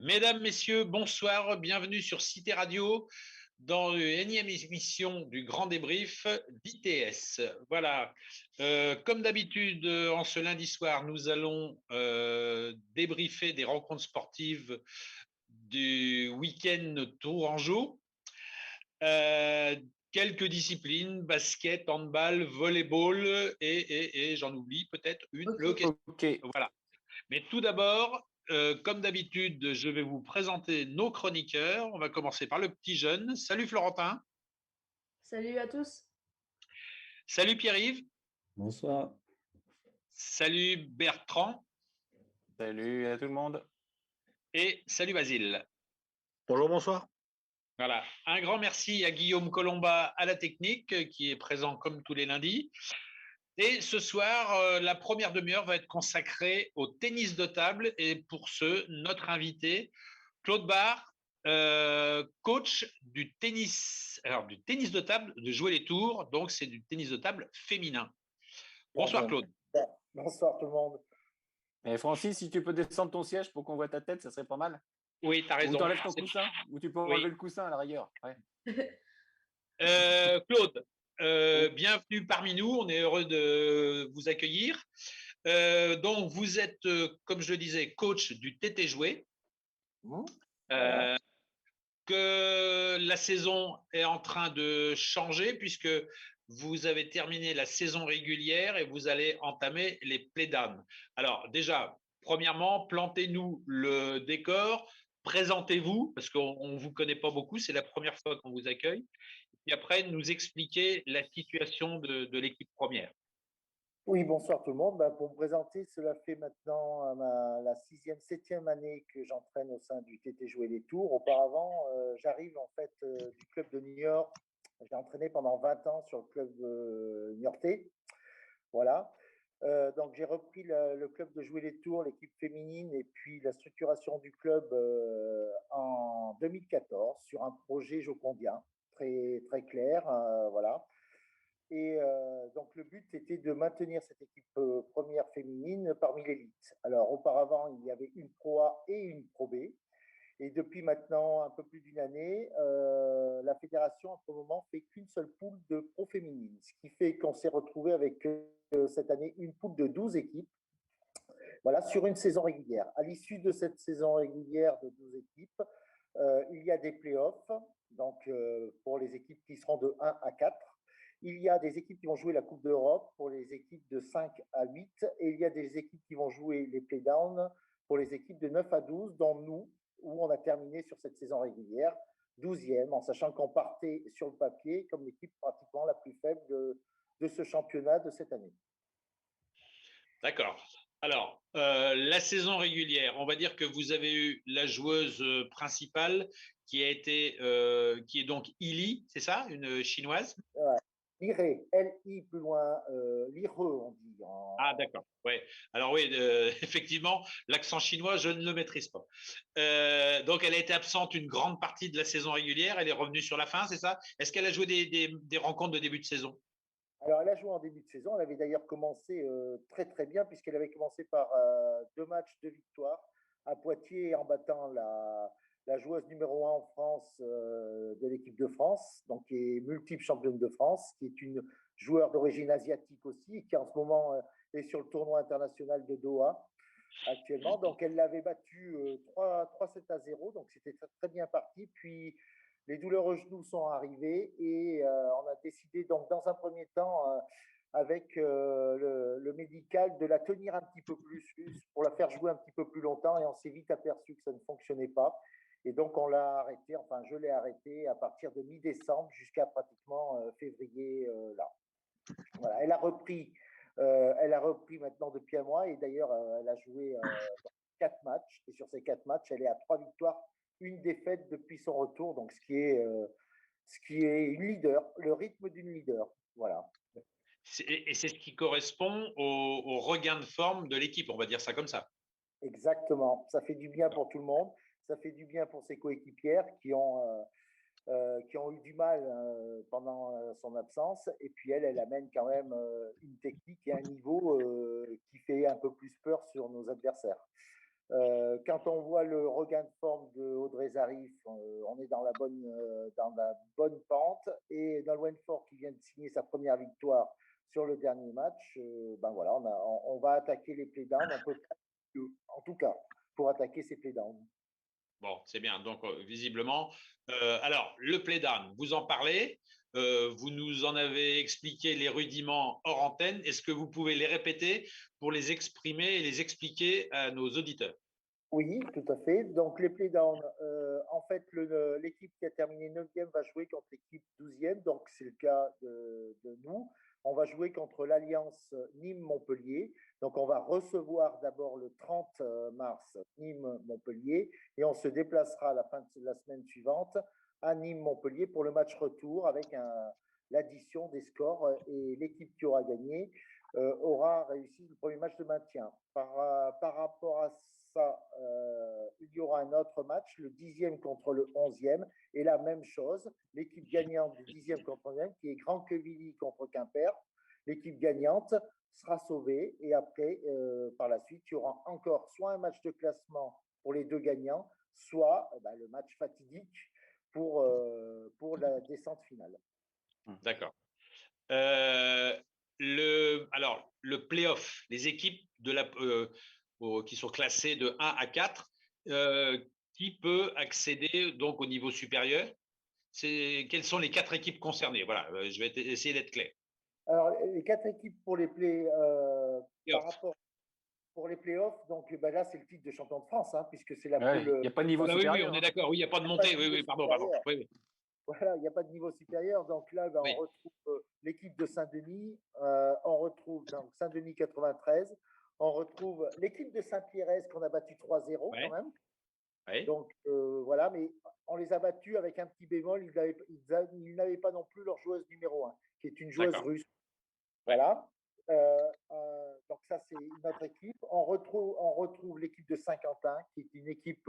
Mesdames, Messieurs, bonsoir, bienvenue sur Cité Radio dans l'énième émission du Grand Débrief d'ITS. Voilà, comme d'habitude, en ce lundi soir, nous allons débriefer des rencontres sportives du week-end Tourangeau. Quelques disciplines, basket, handball, volleyball et j'en oublie peut-être une, le hockey. Voilà. Mais tout d'abord, comme d'habitude, je vais vous présenter nos chroniqueurs. On va commencer par le petit jeune. Salut Florentin. Salut à tous. Salut Pierre-Yves. Bonsoir. Salut Bertrand. Salut à tout le monde. Et salut Basile. Bonjour, bonsoir. Voilà. Un grand merci à Guillaume Colomba à la technique, qui est présent comme tous les lundis. Et ce soir, la première demi-heure va être consacrée au tennis de table. Et pour ce, notre invité, Claude Barre, coach du tennis de table, de jouer les tours. Donc, c'est du tennis de table féminin. Bonsoir Claude. Bonsoir tout le monde. Et Francis, si tu peux descendre ton siège pour qu'on voit ta tête, ça serait pas mal. Oui, tu as raison. Ou t'enlèves ton coussin, ou tu peux enlever le coussin à la rigueur. Ouais. Claude, bienvenue parmi nous. On est heureux de vous accueillir. Donc, vous êtes, comme je le disais, coach du TT Jouet. Que la saison est en train de changer puisque vous avez terminé la saison régulière et vous allez entamer les playdowns. Alors déjà, premièrement, plantez-nous le décor, présentez-vous parce qu'on ne vous connaît pas beaucoup, c'est la première fois qu'on vous accueille. Et après, nous expliquer la situation de l'équipe première. Oui, bonsoir tout le monde. Pour me présenter, cela fait maintenant la 6e, 7e année que j'entraîne au sein du TT Jouer les Tours. Auparavant, j'arrive en fait du club de Niort. J'ai entraîné pendant 20 ans sur le club niortais. Voilà. Donc j'ai repris le club de Jouer les Tours, l'équipe féminine, et puis la structuration du club en 2014 sur un projet jocondien très, très clair. Voilà. Et donc, le but était de maintenir cette équipe première féminine parmi l'élite. Alors, auparavant, il y avait une Pro A et une Pro B. Et depuis maintenant un peu plus d'une année, la fédération, à ce moment, fait qu'une seule poule de pro féminine. Ce qui fait qu'on s'est retrouvé avec cette année une poule de 12 équipes. Voilà, sur une saison régulière. À l'issue de cette saison régulière de 12 équipes, il y a des playoffs, donc pour les équipes qui seront de 1 à 4. Il y a des équipes qui vont jouer la Coupe d'Europe pour les équipes de 5 à 8. Et il y a des équipes qui vont jouer les playdowns pour les équipes de 9 à 12, dont nous, où on a terminé sur cette saison régulière, 12e, en sachant qu'on partait sur le papier comme l'équipe pratiquement la plus faible de ce championnat de cette année. D'accord. Alors, la saison régulière, on va dire que vous avez eu la joueuse principale qui est donc Ili, c'est ça, une chinoise? Ouais. Liré, L-I plus loin, Lireux, on dit. Ah, d'accord. Ouais. Alors oui, effectivement, l'accent chinois, je ne le maîtrise pas. Donc, elle a été absente une grande partie de la saison régulière. Elle est revenue sur la fin, c'est ça? Est-ce qu'elle a joué des rencontres de début de saison? Alors, elle a joué en début de saison. Elle avait d'ailleurs commencé très, très bien, puisqu'elle avait commencé par 2 matchs, 2 victoires à Poitiers en battant la joueuse numéro 1 en France de l'équipe de France, donc qui est multiple championne de France, qui est une joueur d'origine asiatique aussi, et qui en ce moment est sur le tournoi international de Doha actuellement. Donc, elle l'avait battu 3-7 à 0, donc c'était très, très bien parti. Puis, les douleurs au genou sont arrivées et on a décidé, donc, dans un premier temps, avec le médical, de la tenir un petit peu plus pour la faire jouer un petit peu plus longtemps. Et on s'est vite aperçu que ça ne fonctionnait pas. Et donc, on l'a arrêté, enfin, je l'ai arrêté à partir de mi-décembre jusqu'à pratiquement février là. Voilà, elle a repris maintenant depuis un mois et d'ailleurs, elle a joué 4 matchs. Et sur ces 4 matchs, elle est à 3 victoires, une défaite depuis son retour. Donc, ce qui est une leader, le rythme d'une leader. Voilà. Et c'est ce qui correspond au regain de forme de l'équipe, on va dire ça comme ça. Exactement. Ça fait du bien pour tout le monde. Ça fait du bien pour ses coéquipières qui ont eu du mal pendant son absence. Et puis elle amène quand même une technique et un niveau qui fait un peu plus peur sur nos adversaires. Quand on voit le regain de forme de Audrey Zarif, on est dans dans la bonne pente. Et Nolwenn Faure qui vient de signer sa première victoire sur le dernier match, ben voilà, on va attaquer les playdowns. On peut pas mieux, en tout cas, pour attaquer ces playdowns. Bon, c'est bien. Donc, visiblement, alors, le playdown, vous en parlez. Vous nous en avez expliqué les rudiments hors antenne. Est-ce que vous pouvez les répéter pour les exprimer et les expliquer à nos auditeurs? Oui, tout à fait. Donc, les playdowns, en fait, l'équipe qui a terminé 9e va jouer contre l'équipe 12e. Donc, c'est le cas de nous. On va jouer contre l'Alliance Nîmes-Montpellier. Donc, on va recevoir d'abord le 30 mars Nîmes-Montpellier et on se déplacera à la fin de la semaine suivante à Nîmes-Montpellier pour le match retour avec l'addition des scores et l'équipe qui aura gagné aura réussi le premier match de maintien. Par rapport à ça, il y aura un autre match, le 10e contre le 11e, et la même chose, l'équipe gagnante du 10e contre le 11e, qui est Grand Quevilly contre Quimper, l'équipe gagnante sera sauvée, et après, par la suite, il y aura encore soit un match de classement pour les deux gagnants, soit le match fatidique pour la descente finale. D'accord. Alors, le play-off, les équipes qui sont classées de 1 à 4, qui peut accéder donc au niveau supérieur? Quelles sont les 4 équipes concernées? Voilà, je vais essayer d'être clair. Alors, les 4 équipes pour les par rapport pour les playoffs, donc là, c'est le titre de champion de France, hein, puisque c'est la poule. Il n'y a pas de niveau supérieur. Oui, on est d'accord. Oui, il n'y a pas de montée. Oui, pardon. Oui. Voilà, il n'y a pas de niveau supérieur. Donc là, on retrouve l'équipe de Saint-Denis, on retrouve donc Saint-Denis 93, on retrouve l'équipe de Saint-Pierre qu'on a battu 3-0 quand même. Oui. Donc voilà, mais on les a battus avec un petit bémol, ils n'avaient pas non plus leur joueuse numéro 1, qui est une joueuse russe. Voilà. Donc ça, c'est notre équipe. On retrouve l'équipe de Saint-Quentin, qui est une équipe,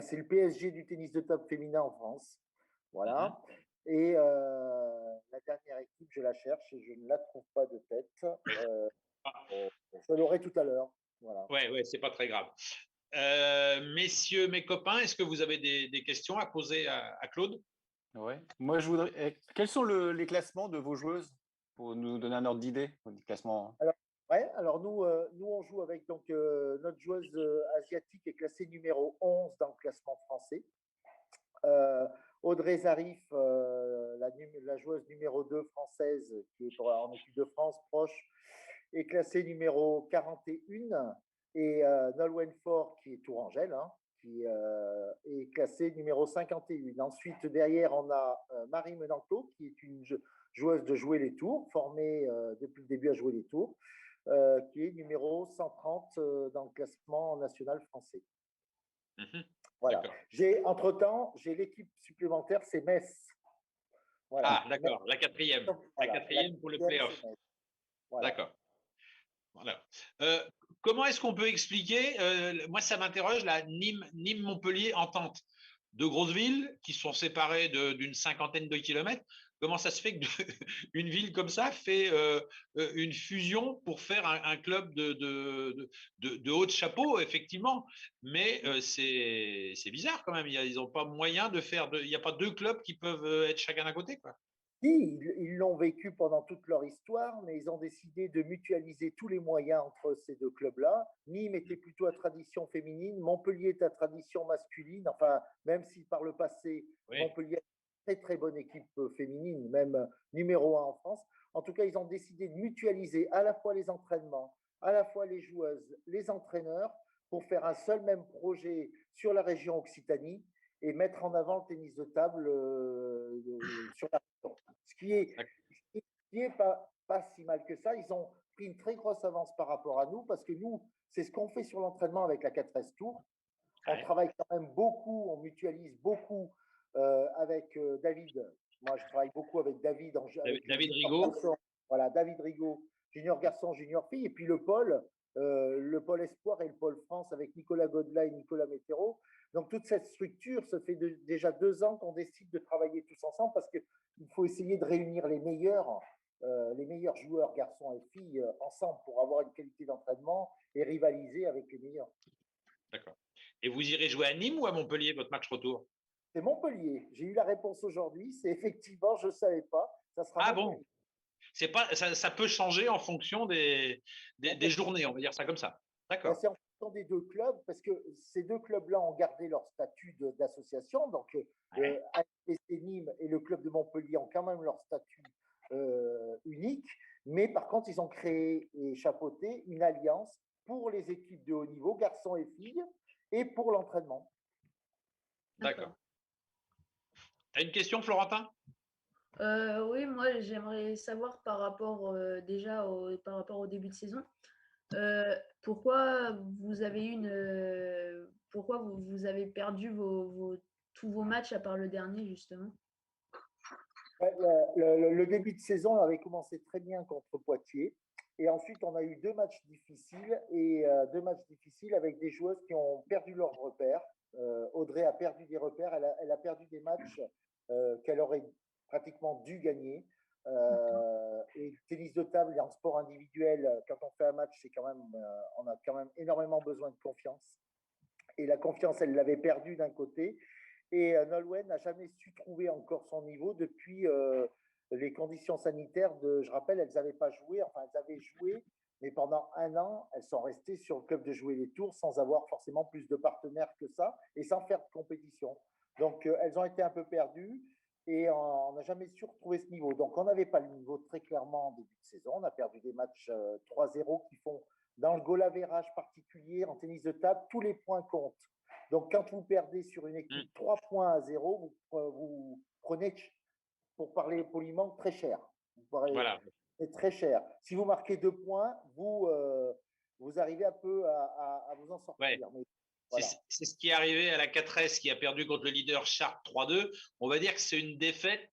c'est le PSG du tennis de table féminin en France. Voilà. Et la dernière équipe, je la cherche et je ne la trouve pas de tête. Je l'aurai tout à l'heure. Voilà. Ouais, c'est pas très grave. Messieurs, mes copains, est-ce que vous avez des questions à poser à Claude? Ouais. Moi, je voudrais. Quels sont les classements de vos joueuses pour nous donner un ordre d'idée du classement? Alors nous, on joue avec donc notre joueuse asiatique est classée numéro 11 dans le classement français. Audrey Zarif, la joueuse numéro 2 française, qui est en équipe de France proche, est classée numéro 41. Et Nolwenn Faure, qui est tourangelle, hein, qui est classée numéro 51. Ensuite, derrière, on a Marie Menanclo, qui est une joueuse de jouer les tours, formée depuis le début à jouer les tours, qui est numéro 130 dans le classement national français. Voilà. Entre-temps, j'ai l'équipe supplémentaire, c'est Metz. Voilà. Ah, d'accord, la quatrième. Voilà, la quatrième pour le play-off. Voilà. D'accord. Voilà. Comment est-ce qu'on peut expliquer, moi ça m'interroge, la Nîmes-Montpellier Entente, deux grosses villes qui sont séparées d'une cinquantaine de kilomètres. Comment ça se fait qu'une ville comme ça fait une fusion pour faire un club de haut de chapeau, effectivement, mais c'est bizarre quand même. Ils n'ont pas moyen de faire, il n'y a pas deux clubs qui peuvent être chacun à côté, quoi. Ils l'ont vécu pendant toute leur histoire, mais ils ont décidé de mutualiser tous les moyens entre ces deux clubs-là. Nîmes était plutôt à tradition féminine, Montpellier est à tradition masculine, enfin, même si par le passé, Montpellier est une très très bonne équipe féminine, même numéro 1 en France. En tout cas, ils ont décidé de mutualiser à la fois les entraînements, à la fois les joueuses, les entraîneurs, pour faire un seul même projet sur la région Occitanie et mettre en avant le tennis de table sur la région. Ce qui est pas si mal que ça. Ils ont pris une très grosse avance par rapport à nous parce que nous, c'est ce qu'on fait sur l'entraînement avec la 4S Tour. On travaille quand même beaucoup, on mutualise beaucoup avec David. Moi, je travaille beaucoup avec David. David Rigaud. Voilà, David Rigaud, junior garçon, junior fille. Et puis le pôle Espoir et le pôle France avec Nicolas Godela et Nicolas Météro. Donc, toute cette structure, ça fait déjà 2 ans qu'on décide de travailler tous ensemble parce qu'il faut essayer de réunir les meilleurs joueurs, garçons et filles, ensemble pour avoir une qualité d'entraînement et rivaliser avec les meilleurs. D'accord. Et vous irez jouer à Nîmes ou à Montpellier, votre match retour? C'est Montpellier. J'ai eu la réponse aujourd'hui. C'est effectivement, je ne savais pas. Ça sera Ah Montpellier. bon? C'est pas, ça peut changer en fonction des journées, on va dire ça comme ça. D'accord. C'est en fonction des deux clubs, parce que ces deux clubs-là ont gardé leur statut d'association. Donc, Ouais. AFC Nîmes et le club de Montpellier ont quand même leur statut unique. Mais par contre, ils ont créé et chapeauté une alliance pour les équipes de haut niveau, garçons et filles, et pour l'entraînement. D'accord. Tu as une question, Florentin? Oui, moi j'aimerais savoir par rapport par rapport au début de saison, pourquoi vous avez pourquoi vous avez perdu tous vos matchs à part le dernier justement? Ouais, le début de saison avait commencé très bien contre Poitiers. Et ensuite, on a eu deux matchs difficiles deux matchs difficiles avec des joueuses qui ont perdu leurs repères. Audrey a perdu des repères, elle a perdu des matchs qu'elle aurait pratiquement dû gagner. Et tennis de table et en sport individuel, quand on fait un match, c'est quand même, on a quand même énormément besoin de confiance. Et la confiance, elle l'avait perdue d'un côté. Et Nolwenn n'a jamais su trouver encore son niveau depuis les conditions sanitaires je rappelle, elles n'avaient pas joué, enfin elles avaient joué, mais pendant un an, elles sont restées sur le club de jouer les tours sans avoir forcément plus de partenaires que ça et sans faire de compétition. Donc elles ont été un peu perdues et on n'a jamais su retrouver ce niveau. Donc on n'avait pas le niveau très clairement en début de saison. On a perdu des matchs 3-0 qui font, dans le goal average particulier, en tennis de table, tous les points comptent. Donc, quand vous perdez sur une équipe 3-0, vous prenez, pour parler poliment, très cher. Voilà. C'est très cher. Si vous marquez 2 points, vous arrivez un peu à vous en sortir. Ouais. Mais, voilà. C'est ce qui est arrivé à la 4S qui a perdu contre le leader Sharp 3-2. On va dire que c'est une défaite,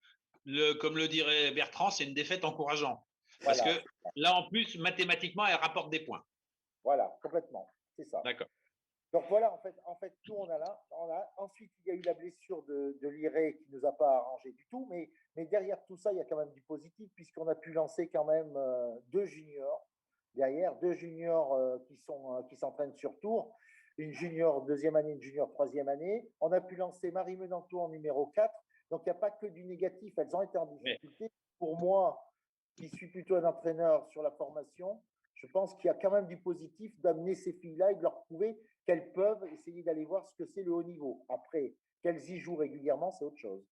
comme le dirait Bertrand, c'est une défaite encourageante. Parce que là, en plus, mathématiquement, elle rapporte des points. Voilà, complètement. C'est ça. D'accord. Donc voilà, en fait, tout on a là. Ensuite, il y a eu la blessure de Liré qui ne nous a pas arrangé du tout, mais derrière tout ça, il y a quand même du positif puisqu'on a pu lancer quand même deux juniors derrière, deux juniors qui s'entraînent sur tour, une junior deuxième année, une junior troisième année. On a pu lancer Marie Menanto en numéro 4. Donc il n'y a pas que du négatif, elles ont été en difficulté. Oui. Pour moi, qui suis plutôt un entraîneur sur la formation, je pense qu'il y a quand même du positif d'amener ces filles-là et de leur prouver qu'elles peuvent essayer d'aller voir ce que c'est le haut niveau. Après, qu'elles y jouent régulièrement, c'est autre chose.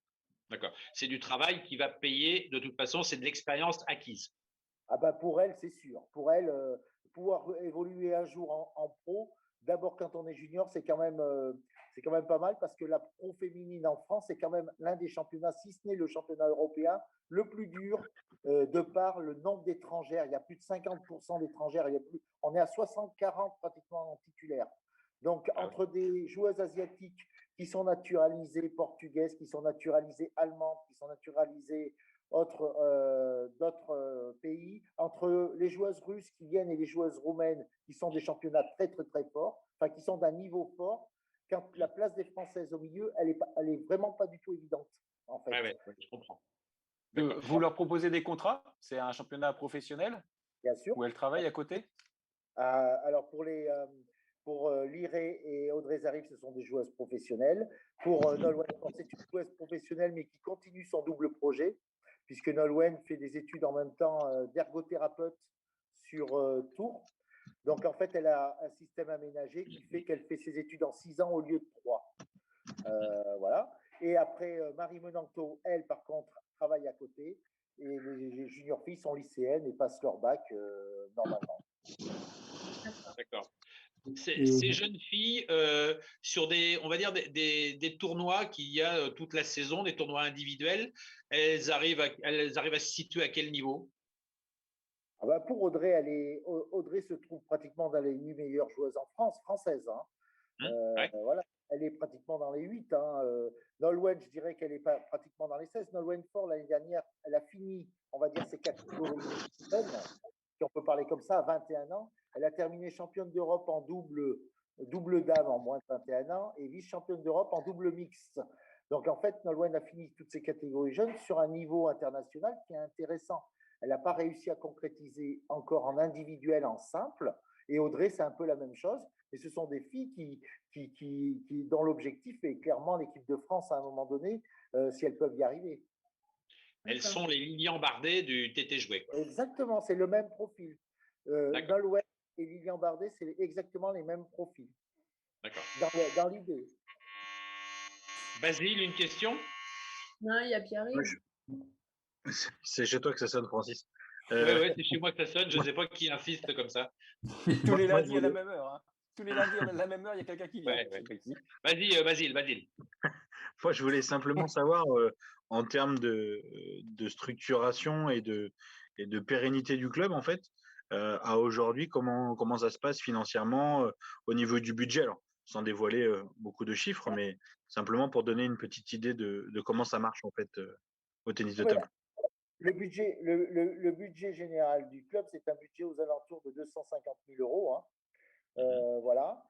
D'accord. C'est du travail qui va payer, de toute façon, c'est de l'expérience acquise. Ah ben pour elles, c'est sûr. Pour elles, pouvoir évoluer un jour en pro, d'abord quand on est junior, c'est quand même pas mal parce que la pro féminine en France, c'est quand même l'un des championnats, si ce n'est le championnat européen, le plus dur de par le nombre d'étrangères. Il y a plus de 50% d'étrangères. On est à 60-40 pratiquement en titulaire. Donc, entre des joueuses asiatiques qui sont naturalisées portugaises, qui sont naturalisées allemandes, qui sont naturalisées d'autres pays, entre les joueuses russes qui viennent et les joueuses roumaines qui sont des championnats très, très, très forts, enfin qui sont d'un niveau fort, quand la place des Françaises au milieu, elle est vraiment pas du tout évidente, en fait. Ouais, je comprends. Vous leur proposez des contrats? C'est un championnat professionnel? Bien sûr. Où elles travaillent à côté? Alors, pour Liré et Audrey Zarif, ce sont des joueuses professionnelles. Pour Nolwenn, c'est une joueuse professionnelle, mais qui continue son double projet, puisque Nolwenn fait des études en même temps d'ergothérapeute sur Tours. Donc, en fait, elle a un système aménagé qui fait qu'elle fait ses études en 6 ans au lieu de 3. Voilà. Et après, Marie Menanto, elle, par contre, travaille à côté. Et les juniors filles sont lycéennes et passent leur bac normalement. D'accord. Ces jeunes filles, sur on va dire des tournois qu'il y a toute la saison, des tournois individuels, elles arrivent à se situer à quel niveau? Ah bah pour Audrey, Audrey se trouve pratiquement dans les 8 meilleures joueuses en France, françaises. Ouais. Voilà, elle est pratiquement dans les 8. Nolwenn, je dirais qu'elle est pratiquement dans les 16. Nolwenn Faure, l'année dernière, elle a fini, on va dire, ses catégories jeunes, si on peut parler comme ça, à 21 ans. Elle a terminé championne d'Europe en double dame en moins de 21 ans et vice-championne d'Europe en double mixte. Donc, en fait, Nolwenn a fini toutes ces catégories jeunes sur un niveau international qui est intéressant. Elle n'a pas réussi à concrétiser encore en individuel, en simple. Et Audrey, c'est un peu la même chose. Et ce sont des filles dont l'objectif est clairement l'équipe de France à un moment donné, si elles peuvent y arriver. Elles sont les Lilian Bardet du TT Jouet. Exactement, c'est le même profil. Nolwenn et Lilian Bardet, c'est exactement les mêmes profils. D'accord. Dans l'idée. Basile, une question? Non, il y a Pierre-Yves. C'est chez toi que ça sonne, Francis. Oui, c'est chez moi que ça sonne. Je ne sais pas qui insiste comme ça. Tous les lundis à la même heure. Hein. Tous les lundis à la même heure, il y a quelqu'un qui vient. Vas-y, Basile. Moi, je voulais simplement savoir, en termes de structuration et de pérennité du club, en fait, à aujourd'hui, comment ça se passe financièrement au niveau du budget? Alors, sans dévoiler beaucoup de chiffres, mais simplement pour donner une petite idée de comment ça marche, en fait, au tennis de table. Le budget général du club, c'est un budget aux alentours de 250 000 euros. Hein. Voilà.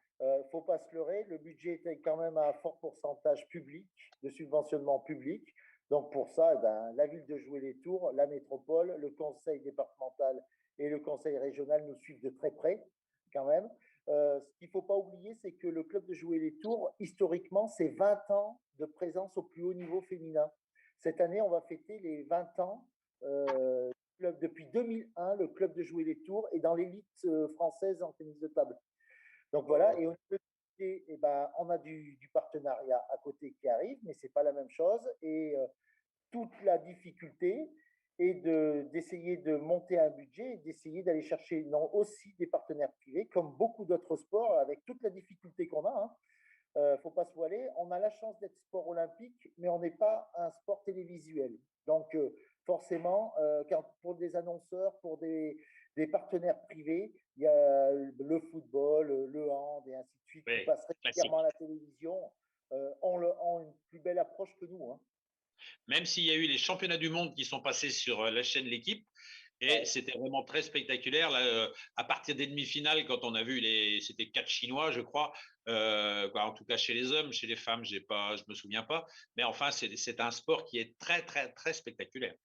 Faut pas se leurrer, le budget est quand même à fort pourcentage public, de subventionnement public. Donc pour ça, la ville de Joué-les-Tours, la métropole, le conseil départemental et le conseil régional nous suivent de très près quand même. Ce qu'il ne faut pas oublier, c'est que le club de Joué-les-Tours, historiquement, c'est 20 ans de présence au plus haut niveau féminin. Cette année, on va fêter les 20 ans. Depuis 2001, le club de Joué-les-Tours est dans l'élite française en tennis de table. Donc voilà, et au niveau on a du partenariat à côté qui arrive, mais ce n'est pas la même chose. Et toute la difficulté est d'essayer de monter un budget et d'essayer d'aller chercher aussi des partenaires privés, comme beaucoup d'autres sports, avec toute la difficulté qu'on a. Hein. Faut pas se voiler. On a la chance d'être sport olympique, mais on n'est pas un sport télévisuel. Donc, forcément, pour des annonceurs, pour des partenaires privés, il y a le football, le hand et ainsi de suite, qui passent régulièrement à la télévision, ont une plus belle approche que nous. Hein. Même s'il y a eu les championnats du monde qui sont passés sur la chaîne L'équipe, et c'était vraiment très spectaculaire. Là, à partir des demi-finales, quand on a vu c'était 4 Chinois, je crois, en tout cas chez les hommes, chez les femmes, je me souviens pas. Mais enfin, c'est un sport qui est très, très, très spectaculaire.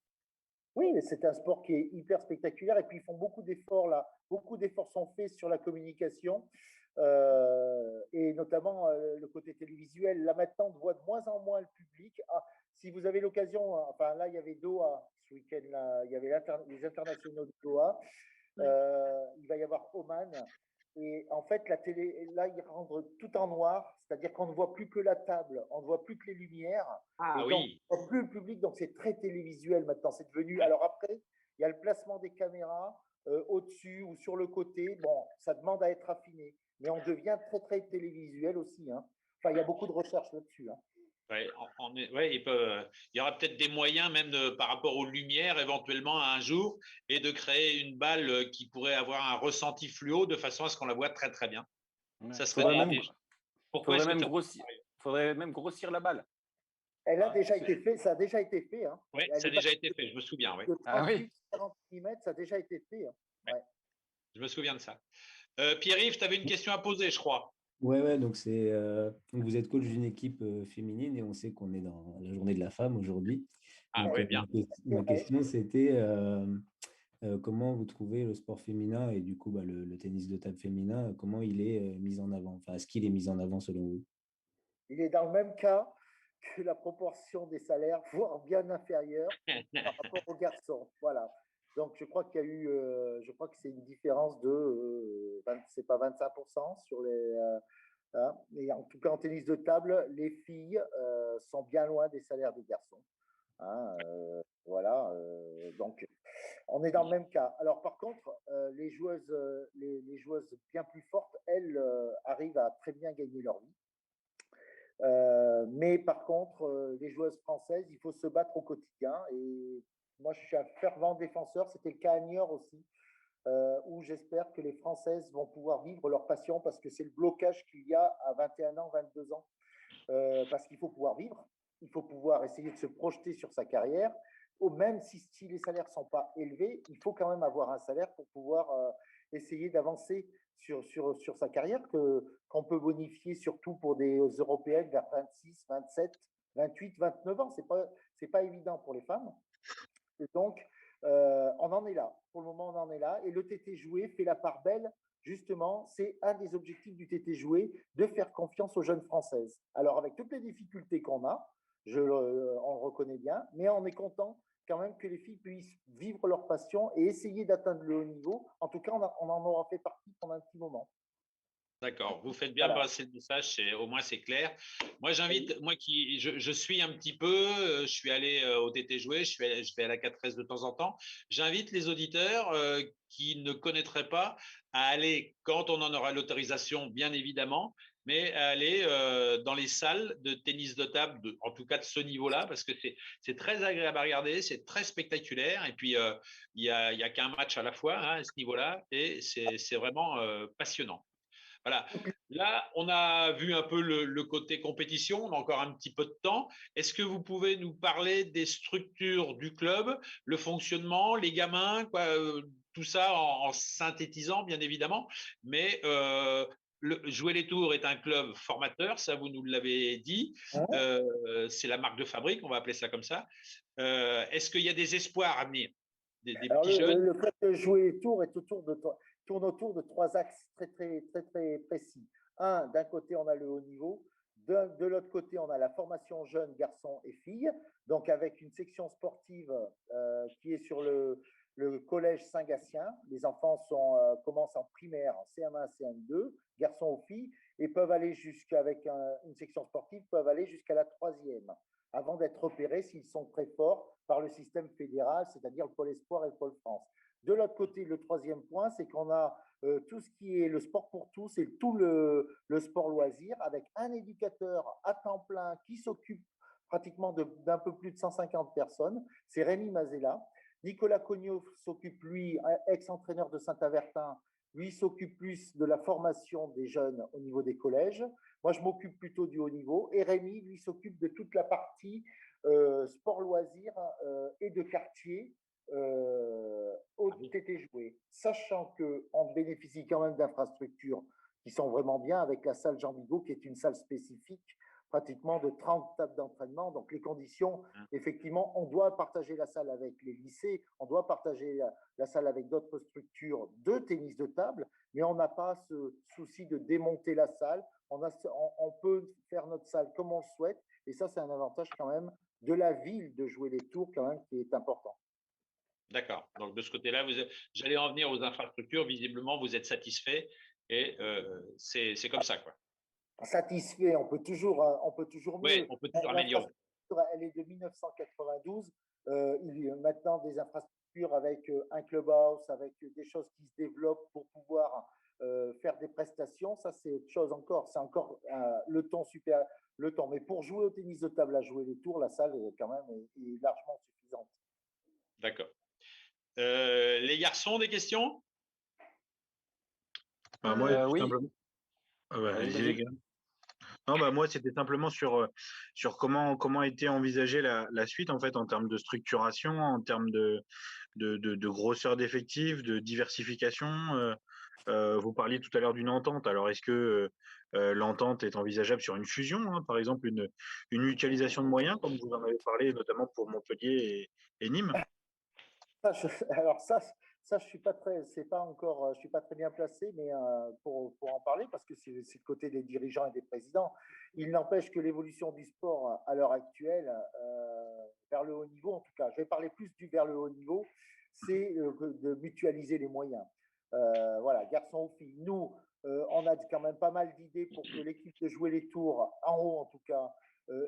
Oui, c'est un sport qui est hyper spectaculaire et puis ils font beaucoup d'efforts là. Beaucoup d'efforts sont faits sur la communication et notamment le côté télévisuel. Là maintenant, on voit de moins en moins le public. Si vous avez l'occasion, enfin là, il y avait Doha ce week-end, là, il y avait les internationaux de Doha. Il va y avoir Oman. Et en fait, la télé, là, ils rendent tout en noir, c'est-à-dire qu'on ne voit plus que la table, on ne voit plus que les lumières. Ah donc, oui. on ne voit plus le public, donc c'est très télévisuel maintenant. C'est devenu. Alors après, il y a le placement des caméras au-dessus ou sur le côté. Bon, ça demande à être affiné, mais on devient très très télévisuel aussi. Hein. Enfin, il y a beaucoup de recherches là-dessus. Hein. Il y aura peut-être des moyens, même par rapport aux lumières, éventuellement, un jour, et de créer une balle qui pourrait avoir un ressenti fluo de façon à ce qu'on la voit très, très bien. Ouais. Ça serait faudrait même grossir la balle. Elle a déjà été fait, ça a déjà été fait. Hein. Oui, ça a déjà été fait, je me souviens. Oui. 40 mm, ça a déjà été fait. Hein. Ouais. Je me souviens de ça. Pierre-Yves, tu avais une question à poser, je crois. Ouais, donc vous êtes coach d'une équipe féminine et on sait qu'on est dans la journée de la femme aujourd'hui. Ah oui, bien. Ma question, c'était comment vous trouvez le sport féminin et du coup le tennis de table féminin, comment il est mis en avant? Enfin, est-ce qu'il est mis en avant selon vous? Il est dans le même cas que la proportion des salaires, voire bien inférieure par rapport aux garçons. Voilà. Donc, je crois qu'il y a eu, je crois que c'est une différence de, c'est pas 25% sur les. Hein, mais en tout cas, en tennis de table, les filles sont bien loin des salaires des garçons. Hein, voilà. Donc, on est dans le même cas. Alors, par contre, les joueuses bien plus fortes, elles arrivent à très bien gagner leur vie. Mais par contre, les joueuses françaises, il faut se battre au quotidien. Et moi, je suis un fervent défenseur. C'était le cas à Niort aussi, où j'espère que les Françaises vont pouvoir vivre leur passion parce que c'est le blocage qu'il y a à 21 ans, 22 ans. Parce qu'il faut pouvoir vivre, il faut pouvoir essayer de se projeter sur sa carrière. Même si les salaires ne sont pas élevés, il faut quand même avoir un salaire pour pouvoir essayer d'avancer sur sa carrière qu'on peut bonifier surtout pour des européennes vers 26, 27, 28, 29 ans. C'est pas évident pour les femmes. Et donc, on en est là. Pour le moment, on en est là. Et le TT Joué fait la part belle justement, c'est un des objectifs du TT Jouer, de faire confiance aux jeunes Françaises. Alors, avec toutes les difficultés qu'on a, on le reconnaît bien, mais on est content quand même que les filles puissent vivre leur passion et essayer d'atteindre le haut niveau. En tout cas, on en aura fait partie pendant un petit moment. D'accord, vous faites bien Voilà. passer le message, au moins c'est clair. Moi, j'invite, moi je suis un petit peu, je suis allé au TT Jouer, je vais à la 4S de temps en temps. J'invite les auditeurs qui ne connaîtraient pas à aller, quand on en aura l'autorisation, bien évidemment, mais à aller dans les salles de tennis de table, en tout cas de ce niveau-là, parce que c'est très agréable à regarder, c'est très spectaculaire, et puis il y a qu'un match à la fois hein, à ce niveau-là, et c'est vraiment passionnant. Voilà. Là, on a vu un peu le côté compétition. On a encore un petit peu de temps. Est-ce que vous pouvez nous parler des structures du club, le fonctionnement, les gamins, quoi, tout ça en synthétisant, bien évidemment. Mais Jouer les Tours est un club formateur, ça vous nous l'avez dit. C'est la marque de fabrique, on va appeler ça comme ça. Est-ce qu'il y a des espoirs à venir, des Alors, petits jeunes? le club de Jouer les Tours tourne autour de trois axes très précis. Un, d'un côté, on a le haut niveau. De l'autre côté, on a la formation jeunes, garçons et filles. Donc, avec une section sportive qui est sur le collège Saint-Gatien. Les enfants commencent en primaire, en CM1, CM2, garçons ou filles, et peuvent aller avec une section sportive, peuvent aller jusqu'à la 3e, avant d'être repérés s'ils sont très forts par le système fédéral, c'est-à-dire le Pôle Espoir et le Pôle France. De l'autre côté, le troisième point, c'est qu'on a tout ce qui est le sport pour tous et tout le sport loisir, avec un éducateur à temps plein qui s'occupe pratiquement d'un peu plus de 150 personnes. C'est Rémi Mazella. Nicolas Cognot s'occupe, lui, ex-entraîneur de Saint-Avertin, lui s'occupe plus de la formation des jeunes au niveau des collèges. Moi, je m'occupe plutôt du haut niveau. Et Rémi, lui, s'occupe de toute la partie sport loisir et de quartier au TT Jouer, sachant qu'on bénéficie quand même d'infrastructures qui sont vraiment bien, avec la salle Jean Bigot, qui est une salle spécifique, pratiquement de 30 tables d'entraînement. Donc les conditions, effectivement, on doit partager la salle avec les lycées, on doit partager la salle avec d'autres structures de tennis de table, mais on n'a pas ce souci de démonter la salle. On peut faire notre salle comme on le souhaite, et ça, c'est un avantage quand même de la ville de Jouer les Tours, quand même, qui est important. D'accord. Donc, de ce côté-là, j'allais en venir aux infrastructures. Visiblement, vous êtes satisfait et c'est comme ça, quoi. Satisfait, on peut toujours mieux. Oui, on peut toujours améliorer. Elle est de 1992. Il y a maintenant des infrastructures avec un clubhouse, avec des choses qui se développent pour pouvoir faire des prestations. Ça, c'est autre chose encore. C'est encore le temps. Mais pour jouer au tennis de table, à Jouer les Tours, la salle est quand même est largement suffisante. D'accord. Les garçons, des questions? Moi, oui. simplement. Allez-y, les gars. Non, moi, c'était simplement sur comment a été envisagée la suite, en fait, en termes de structuration, en termes de grosseur d'effectifs, de diversification. Vous parliez tout à l'heure d'une entente. Alors, est-ce que l'entente est envisageable sur une fusion, hein, par exemple, une mutualisation de moyens, comme vous en avez parlé, notamment pour Montpellier et Nîmes? Alors je suis pas très bien placé, mais pour en parler, parce que c'est le côté des dirigeants et des présidents. Il n'empêche que l'évolution du sport à l'heure actuelle, vers le haut niveau, en tout cas, je vais parler plus vers le haut niveau, c'est de mutualiser les moyens. Voilà, garçons ou filles. Nous, on a quand même pas mal d'idées pour que l'équipe de Jouer les Tours, en haut en tout cas,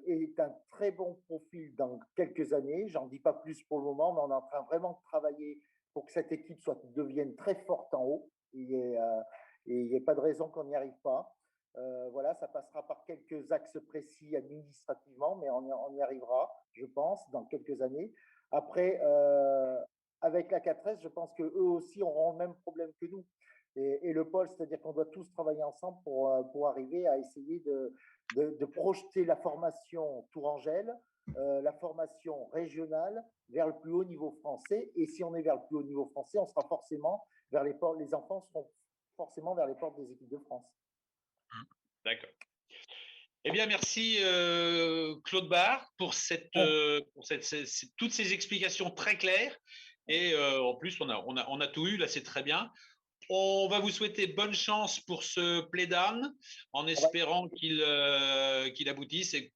est un très bon profil dans quelques années. J'en dis pas plus pour le moment, mais on est en train vraiment de travailler pour que cette équipe devienne très forte en haut. Et il n'y a pas de raison qu'on n'y arrive pas. Voilà, ça passera par quelques axes précis administrativement, mais on y arrivera, je pense, dans quelques années. Après, avec la 4S, je pense qu'eux aussi auront le même problème que nous. Et le pôle, c'est-à-dire qu'on doit tous travailler ensemble pour arriver à essayer de projeter la formation Tourangelle, la formation régionale vers le plus haut niveau français. Et si on est vers le plus haut niveau français, on sera forcément vers les portes, les enfants seront forcément vers les portes des équipes de France. D'accord. Eh bien, merci Claude Barre pour toutes ces explications très claires. Et en plus, on a tout eu, là, c'est très bien. On va vous souhaiter bonne chance pour ce play-down en espérant qu'il aboutisse et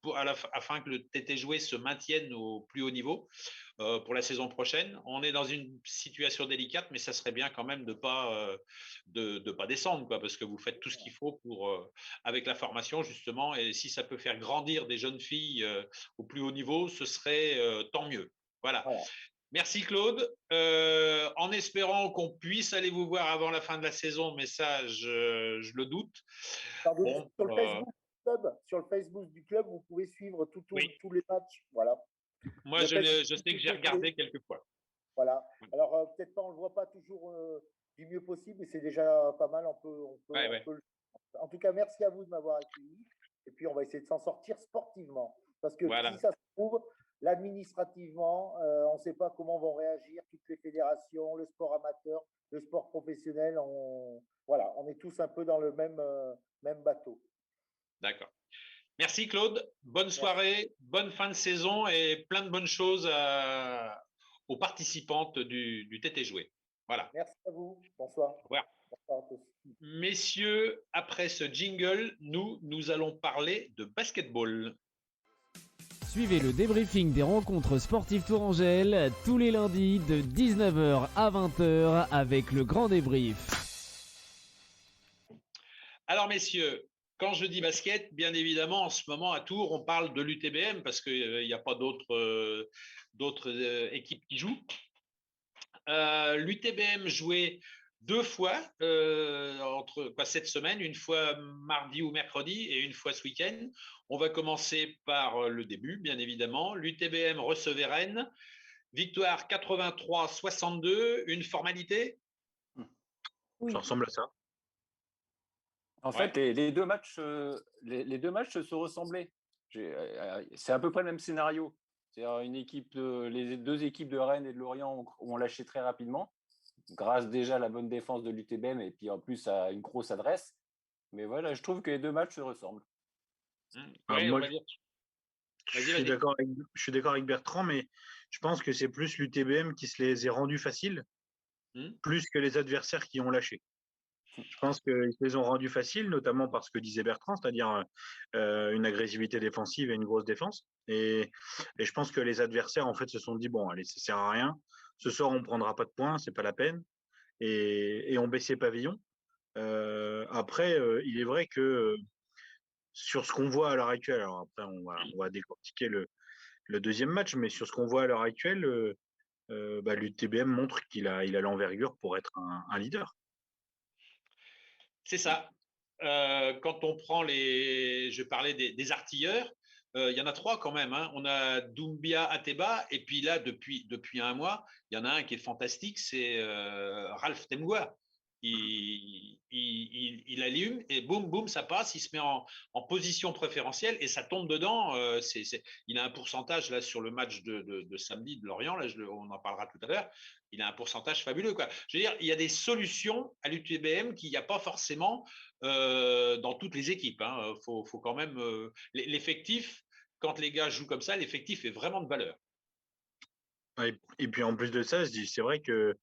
afin que le TT joué se maintienne au plus haut niveau pour la saison prochaine. On est dans une situation délicate, mais ça serait bien quand même de pas descendre, quoi, parce que vous faites tout ce qu'il faut pour avec la formation justement, et si ça peut faire grandir des jeunes filles au plus haut niveau, ce serait tant mieux. Voilà. Merci Claude, en espérant qu'on puisse aller vous voir avant la fin de la saison, mais ça, je le doute. Bon, sur le Facebook du club, vous pouvez suivre tous les matchs. Voilà. Moi, je sais que j'ai regardé quelques fois. Voilà. Alors, peut-être pas, on ne le voit pas toujours du mieux possible, mais c'est déjà pas mal. En tout cas, merci à vous de m'avoir accueilli. Et puis, on va essayer de s'en sortir sportivement. Parce que si ça se trouve, l'administrativement, on ne sait pas comment vont réagir toutes les fédérations, le sport amateur, le sport professionnel. On est tous un peu dans le même bateau. D'accord. Merci Claude. Bonne soirée, bonne fin de saison et plein de bonnes choses aux participantes du TT Joué. Voilà. Merci à vous. Bonsoir. Au revoir. Bonsoir à tous. Messieurs, après ce jingle, nous allons parler de basketball. Suivez le débriefing des rencontres sportives tourangelles tous les lundis de 19h à 20h avec le grand débrief. Alors messieurs, quand je dis basket, bien évidemment, en ce moment à Tours, on parle de l'UTBM parce qu'il n'y a pas d'autres équipes qui jouent. L'UTBM jouait 2 fois cette semaine, une fois mardi ou mercredi et une fois ce week-end. On va commencer par le début, bien évidemment. L'UTBM recevait Rennes. Victoire 83-62, une formalité? Oui. Ça ressemble à ça. En fait, les deux matchs se ressemblaient. C'est à peu près le même scénario. C'est-à-dire les deux équipes de Rennes et de Lorient ont lâché très rapidement, grâce déjà à la bonne défense de l'UTBM et puis en plus à une grosse adresse. Mais voilà, je trouve que les deux matchs se ressemblent. Je suis d'accord avec Bertrand, mais je pense que c'est plus l'UTBM qui se les est rendus faciles, plus que les adversaires qui ont lâché. Je pense qu'ils se les ont rendus faciles, notamment par ce que disait Bertrand, c'est-à-dire une agressivité défensive et une grosse défense. Et je pense que les adversaires, en fait, se sont dit, bon, allez, ça sert à rien. Ce soir, on ne prendra pas de points, c'est pas la peine. Et on baissait pavillon. Après, il est vrai que sur ce qu'on voit à l'heure actuelle, alors après, on va décortiquer le deuxième match, mais sur ce qu'on voit à l'heure actuelle, l'UTBM montre qu'il a l'envergure pour être un leader. C'est ça. Quand on prend je parlais des artilleurs, il y en a 3 quand même. Hein. On a Doumbia, Ateba, et puis là, depuis un mois, il y en a un qui est fantastique, c'est Ralph Temgua. Il allume et boum, boum, ça passe, il se met en position préférentielle et ça tombe dedans. Il a un pourcentage là sur le match de samedi de Lorient, là, on en parlera tout à l'heure. Il a un pourcentage fabuleux, quoi. Je veux dire, il y a des solutions à l'UTBM qu'il n'y a pas forcément dans toutes les équipes. Hein. Faut quand même l'effectif. Quand les gars jouent comme ça, l'effectif est vraiment de valeur. Et puis en plus de ça, c'est vrai que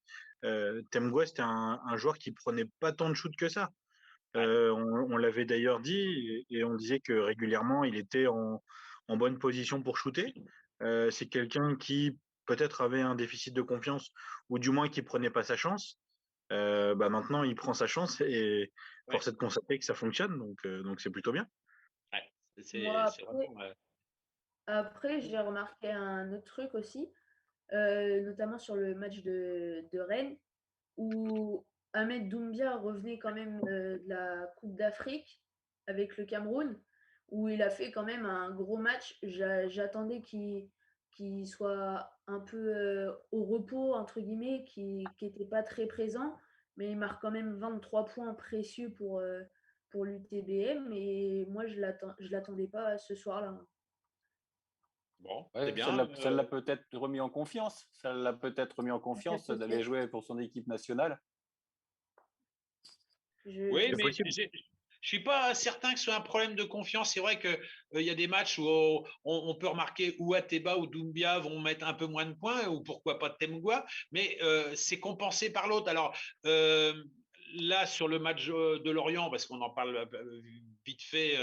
Temgua, c'était un joueur qui prenait pas tant de shoots que ça. On l'avait d'ailleurs dit et on disait que régulièrement, il était en bonne position pour shooter. C'est quelqu'un qui peut-être avait un déficit de confiance ou du moins qui prenait pas sa chance. Maintenant, il prend sa chance et force est de constater que ça fonctionne. Donc c'est plutôt bien. Après, j'ai remarqué un autre truc aussi. Notamment sur le match de Rennes, où Ahmed Doumbia revenait quand même de la Coupe d'Afrique avec le Cameroun, où il a fait quand même un gros match. J'attendais qu'il soit un peu au repos, entre guillemets, qui n'était pas très présent, mais il marque quand même 23 points précieux pour l'UTBM, et moi, je ne l'attendais pas ce soir-là. Bon, c'est bien. Ça l'a peut-être remis en confiance. Ça l'a peut-être remis en confiance d'aller jouer pour son équipe nationale. Oui, mais je ne suis pas certain que ce soit un problème de confiance. C'est vrai qu'il y a des matchs où on peut remarquer où Ateba ou Doumbia vont mettre un peu moins de points, ou pourquoi pas Temgua, mais c'est compensé par l'autre. Alors, là, sur le match de Lorient, parce qu'on en parle vite fait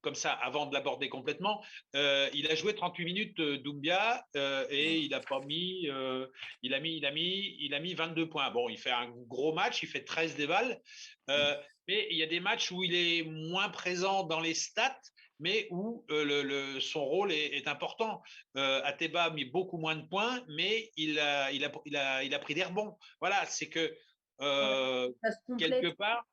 comme ça avant de l'aborder complètement, il a joué 38 minutes Doumbia et il a mis 22 points. Bon, il fait un gros match, il fait 13 déballes, mais il y a des matchs où il est moins présent dans les stats, mais où son rôle est important. Ateba a mis beaucoup moins de points, mais il a pris des rebonds. Voilà, c'est que Ça se complète. quelque part,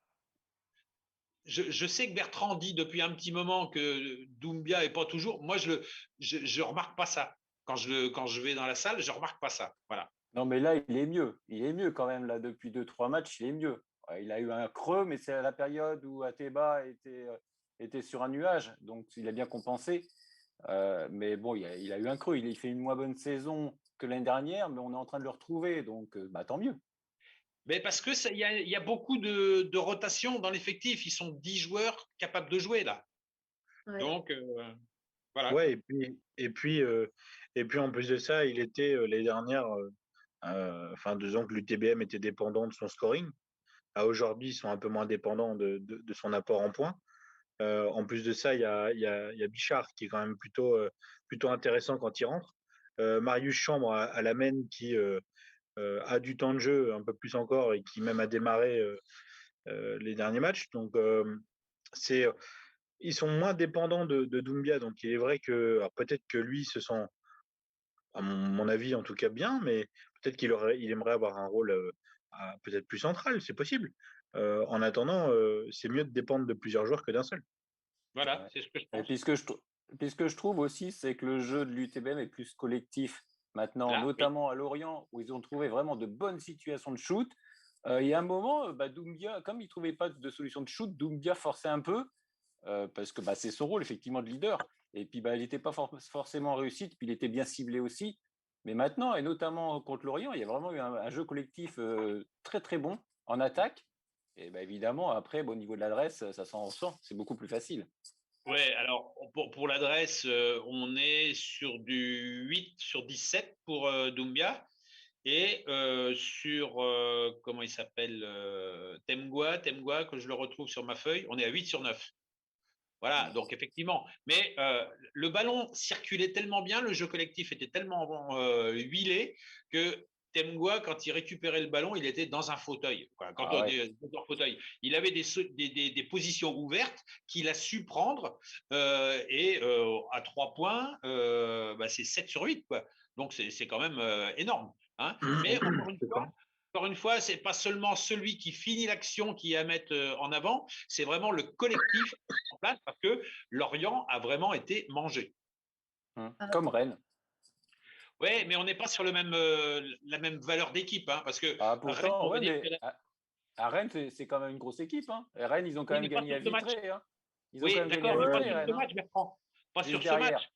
je sais que Bertrand dit depuis un petit moment que Doumbia n'est pas toujours. Moi, je remarque pas ça. Quand je vais dans la salle, je remarque pas ça. Voilà. Non, mais là, il est mieux. Il est mieux quand même. Là, depuis 2-3 matchs, il est mieux. Ouais, il a eu un creux, mais c'est à la période où Ateba était sur un nuage. Donc, il a bien compensé. Mais bon, il a eu un creux. Il fait une moins bonne saison que l'année dernière, mais on est en train de le retrouver. Donc, tant mieux. Mais parce que il y a beaucoup de rotation dans l'effectif. Ils sont 10 joueurs capables de jouer là. Ouais. Donc, voilà. Ouais, et puis en plus de ça, il était l'année dernière, enfin 2 ans que l'UTBM était dépendant de son scoring. Aujourd'hui, ils sont un peu moins dépendants de son apport en points. En plus de ça, il y a Bichard qui est quand même plutôt intéressant quand il rentre. Marius Chambre à la main qui a du temps de jeu un peu plus encore et qui même a démarré les derniers matchs. Donc ils sont moins dépendants de Doumbia. Donc il est vrai que alors peut-être que lui se sent, à mon avis en tout cas, bien, mais peut-être il aimerait avoir un rôle peut-être plus central, c'est possible. En attendant, c'est mieux de dépendre de plusieurs joueurs que d'un seul. Voilà, c'est ce que je Et pense. puis ce que je trouve aussi, c'est que le jeu de l'UTBM est plus collectif maintenant, Là, notamment à Lorient, où ils ont trouvé vraiment de bonnes situations de shoot. Il y a un moment, Doumbia, comme il ne trouvait pas de solution de shoot, Doumbia forçait un peu, parce que c'est son rôle effectivement de leader. Et puis il n'était pas forcément réussi, puis il était bien ciblé aussi. Mais maintenant, et notamment contre Lorient, il y a vraiment eu un jeu collectif très très bon en attaque. Et évidemment, après, au niveau de l'adresse, ça s'en ressent, c'est beaucoup plus facile. Ouais, alors pour l'adresse, on est sur du 8 sur 17 pour Doumbia. Et sur, comment il s'appelle, Temgua, que je le retrouve sur ma feuille, on est à 8 sur 9. Voilà, donc effectivement. Mais le ballon circulait tellement bien, le jeu collectif était tellement huilé que Temgua, quand il récupérait le ballon, il était dans un fauteuil. Quand on est dans un fauteuil, il avait des positions ouvertes qu'il a su prendre et à 3 points, c'est 7 sur 8. Quoi. Donc c'est quand même énorme. Hein. Mais encore une fois, ce n'est pas seulement celui qui finit l'action qui est à mettre en avant, c'est vraiment le collectif en place parce que Lorient a vraiment été mangé. Comme Rennes. Oui, mais on n'est pas sur la même valeur d'équipe. Hein, parce que pourtant, à Rennes, c'est quand même une grosse équipe. Hein. Et Rennes, ils ont quand même gagné à Vitré. Hein. Ils ont quand même gagné à Vitré, pas sur ce match, Bertrand. Pas sur ce match.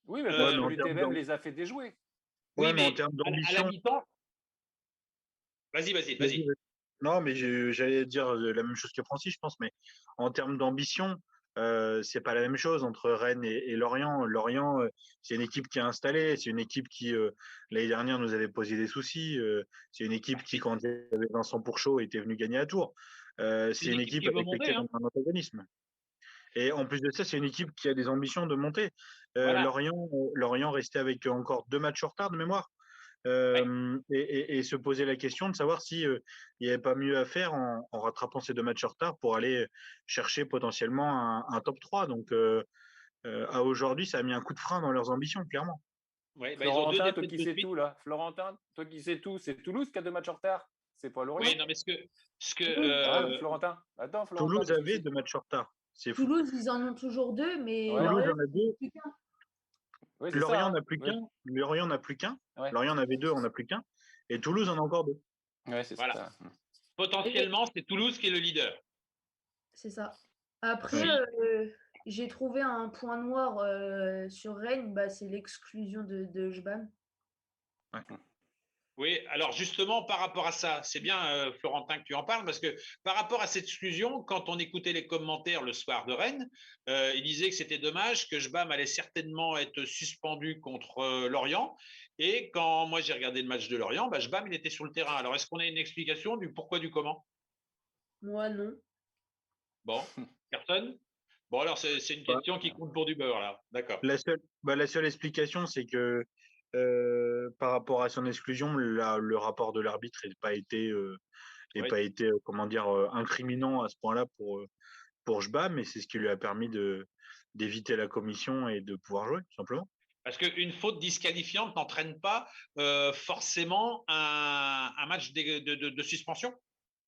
Oui, mais parce que l'UTBM les a fait déjouer. Oui, mais en termes d'ambition. À la mi-temps. Vas-y. Non, mais j'allais dire la même chose que Francis, je pense, mais en termes d'ambition, c'est pas la même chose entre Rennes et Lorient. Lorient, c'est une équipe qui est installée, c'est une équipe qui l'année dernière nous avait posé des soucis. C'est une équipe qui, quand il y avait Vincent Pourchaud, était venu gagner à Tours. C'est une équipe avec laquelle on a un antagonisme. Et en plus de ça, c'est une équipe qui a des ambitions de monter. Voilà. Lorient restait avec encore 2 matchs en retard de mémoire. Et se poser la question de savoir si il n'y avait pas mieux à faire en rattrapant ces 2 matchs en retard pour aller chercher potentiellement un top 3. Donc à aujourd'hui, ça a mis un coup de frein dans leurs ambitions, clairement. Ouais, Florentin, toi qui sais tout là. Florentin, toi qui sais tout, c'est Toulouse qui a 2 matchs en retard. C'est pas Lorient. Oui, non, mais Florentin. Attends, Florentin. Toulouse avait 2 matchs en retard. Toulouse, ils en ont toujours 2, mais Toulouse en a 2. Oui, Lorient n'a plus qu'un. Lorient n'a plus qu'un. Ouais. Lorient en avait 2, on n'a plus qu'un. Et Toulouse en a encore 2. Ouais, c'est ça. Potentiellement, c'est Toulouse qui est le leader. C'est ça. Après, j'ai trouvé un point noir sur Rennes, c'est l'exclusion de Jbam. Ouais. Oui, alors justement, par rapport à ça, c'est bien, Florentin, que tu en parles, parce que par rapport à cette exclusion, quand on écoutait les commentaires le soir de Rennes, il disait que c'était dommage, que Jbam allait certainement être suspendu contre Lorient. Et quand moi j'ai regardé le match de Lorient, Jbam, il était sur le terrain. Alors, est-ce qu'on a une explication du pourquoi, du comment ? Moi, non. Bon, personne? Bon, alors c'est une question qui compte pour du beurre, là. D'accord. La seule explication, c'est que par rapport à son exclusion, le rapport de l'arbitre n'a pas été, Oui. comment dire, incriminant à ce point-là pour Jba, mais c'est ce qui lui a permis d'éviter la commission et de pouvoir jouer, tout simplement. Parce qu'une faute disqualifiante n'entraîne pas forcément un match de suspension.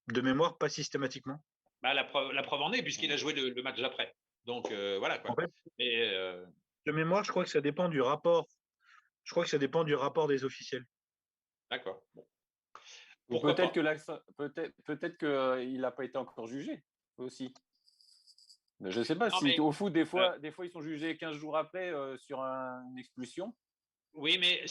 De mémoire, pas systématiquement. Bah, la preuve en est, puisqu'il a joué le match d'après. Donc, voilà, quoi. En fait, Mais, de mémoire, je crois que ça dépend du rapport. Je crois que ça dépend du rapport des officiels. d'accord. Bon. Ou Pourquoi peut-être pas peut-être qu'il n'a pas été encore jugé aussi. Mais je ne sais pas Non, si mais, au foot, des fois, ils sont jugés 15 jours après sur une expulsion. oui, mais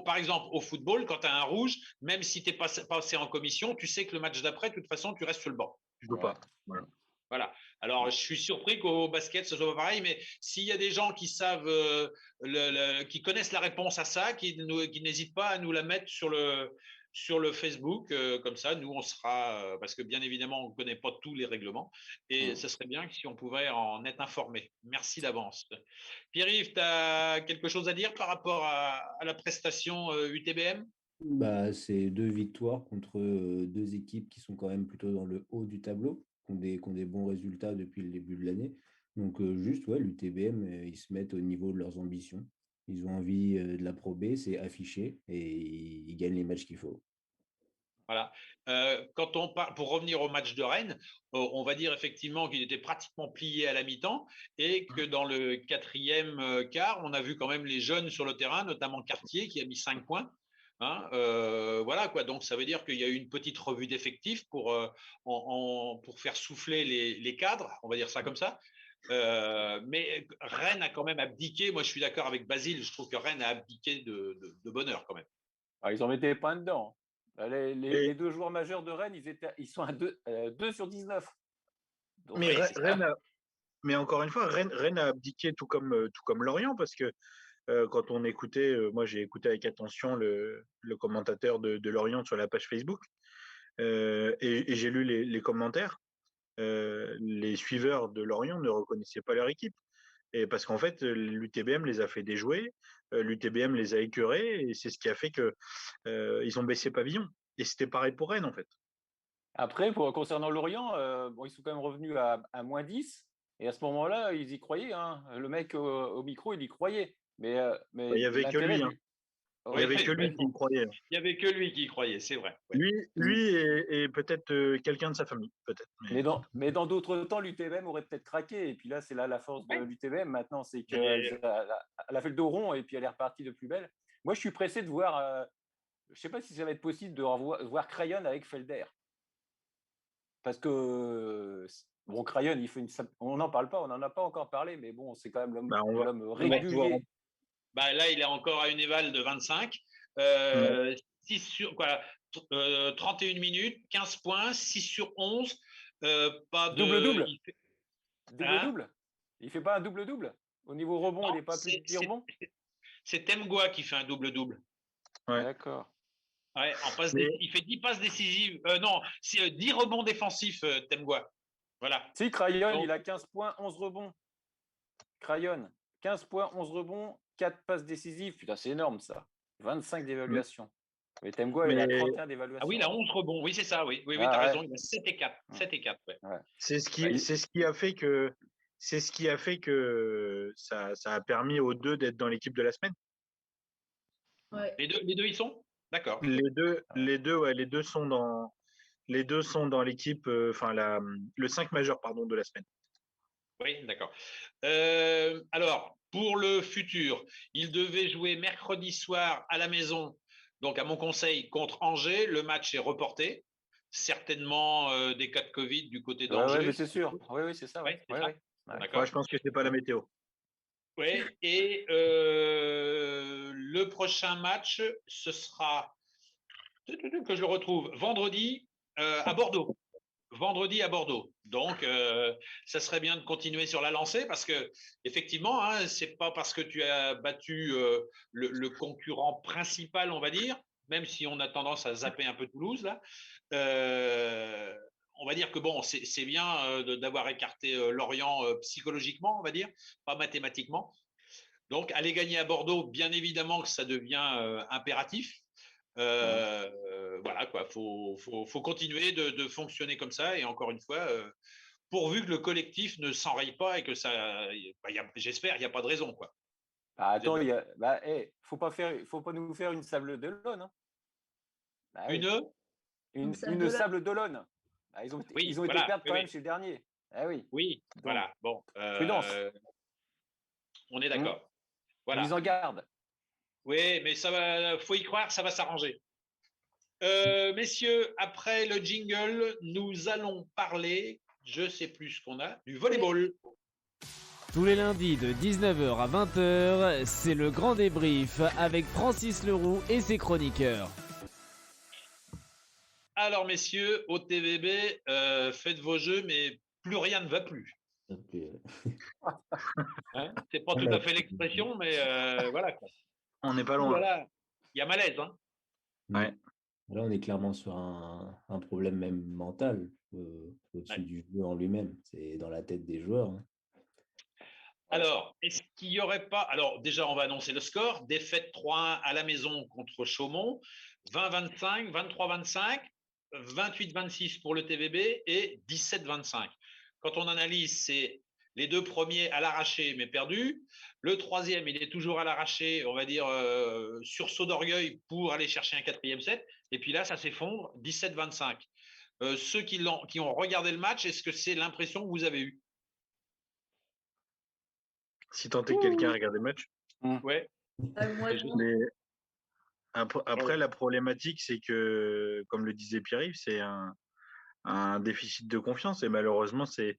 par exemple, au football, quand tu as un rouge, même si tu n'es pas passé en commission, tu sais que le match d'après, de toute façon, tu restes sur le banc. Je ne veux pas. Voilà. Voilà. Alors, je suis surpris qu'au basket, ce soit pas pareil, mais s'il y a des gens qui savent, qui connaissent la réponse à ça, qui n'hésitent pas à nous la mettre sur le Facebook, comme ça, nous, on sera, parce que bien évidemment, on ne connaît pas tous les règlements, et ce serait bien si on pouvait en être informé. Merci d'avance. Pierre-Yves, tu as quelque chose à dire par rapport à la prestation UTBM? Bah, c'est 2 victoires contre 2 équipes qui sont quand même plutôt dans le haut du tableau, qui ont des bons résultats depuis le début de l'année. Donc, juste, ouais, l'UTBM, ils se mettent au niveau de leurs ambitions. Ils ont envie de la Pro B, c'est affiché et ils gagnent les matchs qu'il faut. Voilà. Quand on parle, pour revenir au match de Rennes, on va dire effectivement qu'il était pratiquement plié à la mi-temps et que dans le quatrième quart, on a vu quand même les jeunes sur le terrain, notamment Cartier qui a mis 5 points. Hein, voilà quoi. Donc ça veut dire qu'il y a eu une petite revue d'effectifs pour faire souffler les cadres, on va dire ça comme ça. Mais Rennes a quand même abdiqué. Moi, je suis d'accord avec Basile. Je trouve que Rennes a abdiqué de bonheur quand même. Ah, ils en mettaient pas dedans. Les Et- 2 joueurs majeurs de Rennes, ils sont à 2 sur 19. Donc, Mais, Oui, c'est ça. mais encore une fois, Rennes a abdiqué tout comme Lorient, parce que quand on écoutait, moi j'ai écouté avec attention le commentateur de Lorient sur la page Facebook, et j'ai lu les commentaires. Les suiveurs de Lorient ne reconnaissaient pas leur équipe. Et parce qu'en fait, l'UTBM les a fait déjouer, l'UTBM les a écœurés, et c'est ce qui a fait que ils ont baissé pavillon. Et c'était pareil pour Rennes, en fait. après, concernant Lorient, bon, ils sont quand même revenus à moins 10. Et à ce moment-là, ils y croyaient. Hein. Le mec au micro, il y croyait. Mais Il n'y avait que l'intérêt lui, hein. du. Il n'y Oui, avait que lui qui y croyait. Il n'y avait que lui qui y croyait, c'est vrai. Ouais. Lui et peut-être quelqu'un de sa famille, peut-être. mais dans d'autres temps, l'UTBM aurait peut-être craqué. Et puis là, c'est là la force de l'UTBM maintenant, c'est qu'elle a fait le dos rond et puis elle est repartie de plus belle. Moi, je suis pressé de voir. Je ne sais pas si ça va être possible de voir Crayon avec Felder. Parce que, bon, Crayon, on n'en parle pas, on n'en a pas encore parlé, mais bon, c'est quand même l'homme On va pouvoir régulier. Bah, là, il est encore à une éval de 25. 6 sur, quoi, 31 minutes, 15 points, 6 sur 11. Pas de. Double-double. Hein? Double-double. Il ne fait pas un double-double. Au niveau rebond, il n'est pas plus de rebond. C'est Temgua qui fait un double-double. Ouais. D'accord. Ouais, il fait 10 passes décisives. Non, 10 rebonds défensifs, Temgua. Voilà. Si, Crayon, il a 15 points, 11 rebonds. Crayon, 15 points, 11 rebonds, 4 passes décisives. Putain, c'est énorme ça. 25 d'évaluation. Mais Temgua, il a 31 d'évaluation. Ah oui, il a 11 rebonds. Oui, c'est ça. Oui, tu as raison. Il a 7 et 4. 7 et 4, ouais. C'est ce qui a fait que ça a permis aux deux d'être dans l'équipe de la semaine. Ouais. Les deux y sont? D'accord. Les deux sont dans l'équipe, le 5 majeur, pardon, de la semaine. Oui, d'accord. Alors, pour le futur, il devait jouer mercredi soir à la maison, donc à mon conseil, contre Angers. Le match est reporté. Certainement des cas de Covid du côté d'Angers. Oui, mais c'est sûr. Oui, c'est ça. Ouais, D'accord. Je pense que c'est pas la météo. Oui, et le prochain match, ce sera, que je le retrouve, vendredi à Bordeaux. Vendredi à Bordeaux. Donc, ça serait bien de continuer sur la lancée parce que, effectivement, hein, c'est pas parce que tu as battu le concurrent principal, on va dire, même si on a tendance à zapper un peu Toulouse, là, on va dire que bon, c'est bien d'avoir écarté Lorient psychologiquement, on va dire, pas mathématiquement. Donc, aller gagner à Bordeaux, bien évidemment que ça devient impératif. Voilà, quoi. Faut continuer de fonctionner comme ça. Et encore une fois, pourvu que le collectif ne s'enraye pas et que ça, j'espère, il n'y a pas de raison, quoi. Attends, faut pas nous faire une sable d'Olonne. Hein. Bah, oui. Une sable d'Olonne. Bah, ils ont été perdre quand même chez le dernier. Ah oui. Oui, donc, voilà. Bon, prudence. On est d'accord. Voilà. Mise en garde. Oui, mais ça va. Faut y croire, ça va s'arranger. Messieurs, après le jingle, nous allons parler, je sais plus ce qu'on a, du volleyball. Tous les lundis de 19h à 20h, c'est le grand débrief avec Francis Leroux et ses chroniqueurs. Alors messieurs, au TVB, faites vos jeux, mais plus rien ne va plus. Hein, c'est pas tout à fait l'expression, mais voilà. Quoi. On n'est pas loin. Voilà, il y a malaise. Hein. Ouais. Là, on est clairement sur un problème même mental au-dessus du jeu en lui-même. C'est dans la tête des joueurs. Hein. Alors, est-ce qu'il n'y aurait pas… Alors, déjà, on va annoncer le score. Défaite 3-1 à la maison contre Chaumont. 20-25, 23-25, 28-26 pour le TVB et 17-25. Quand on analyse, c'est les deux premiers à l'arraché, mais perdus. Le troisième, il est toujours à l'arraché, on va dire, sursaut d'orgueil pour aller chercher un quatrième set. Et puis là, ça s'effondre, 17-25. Ceux qui ont regardé le match, est-ce que c'est l'impression que vous avez eue? Si tant est que quelqu'un a regardé le match. Ouais. Mais après, la problématique, c'est que, comme le disait Pierre-Yves, c'est un déficit de confiance. Et malheureusement, c'est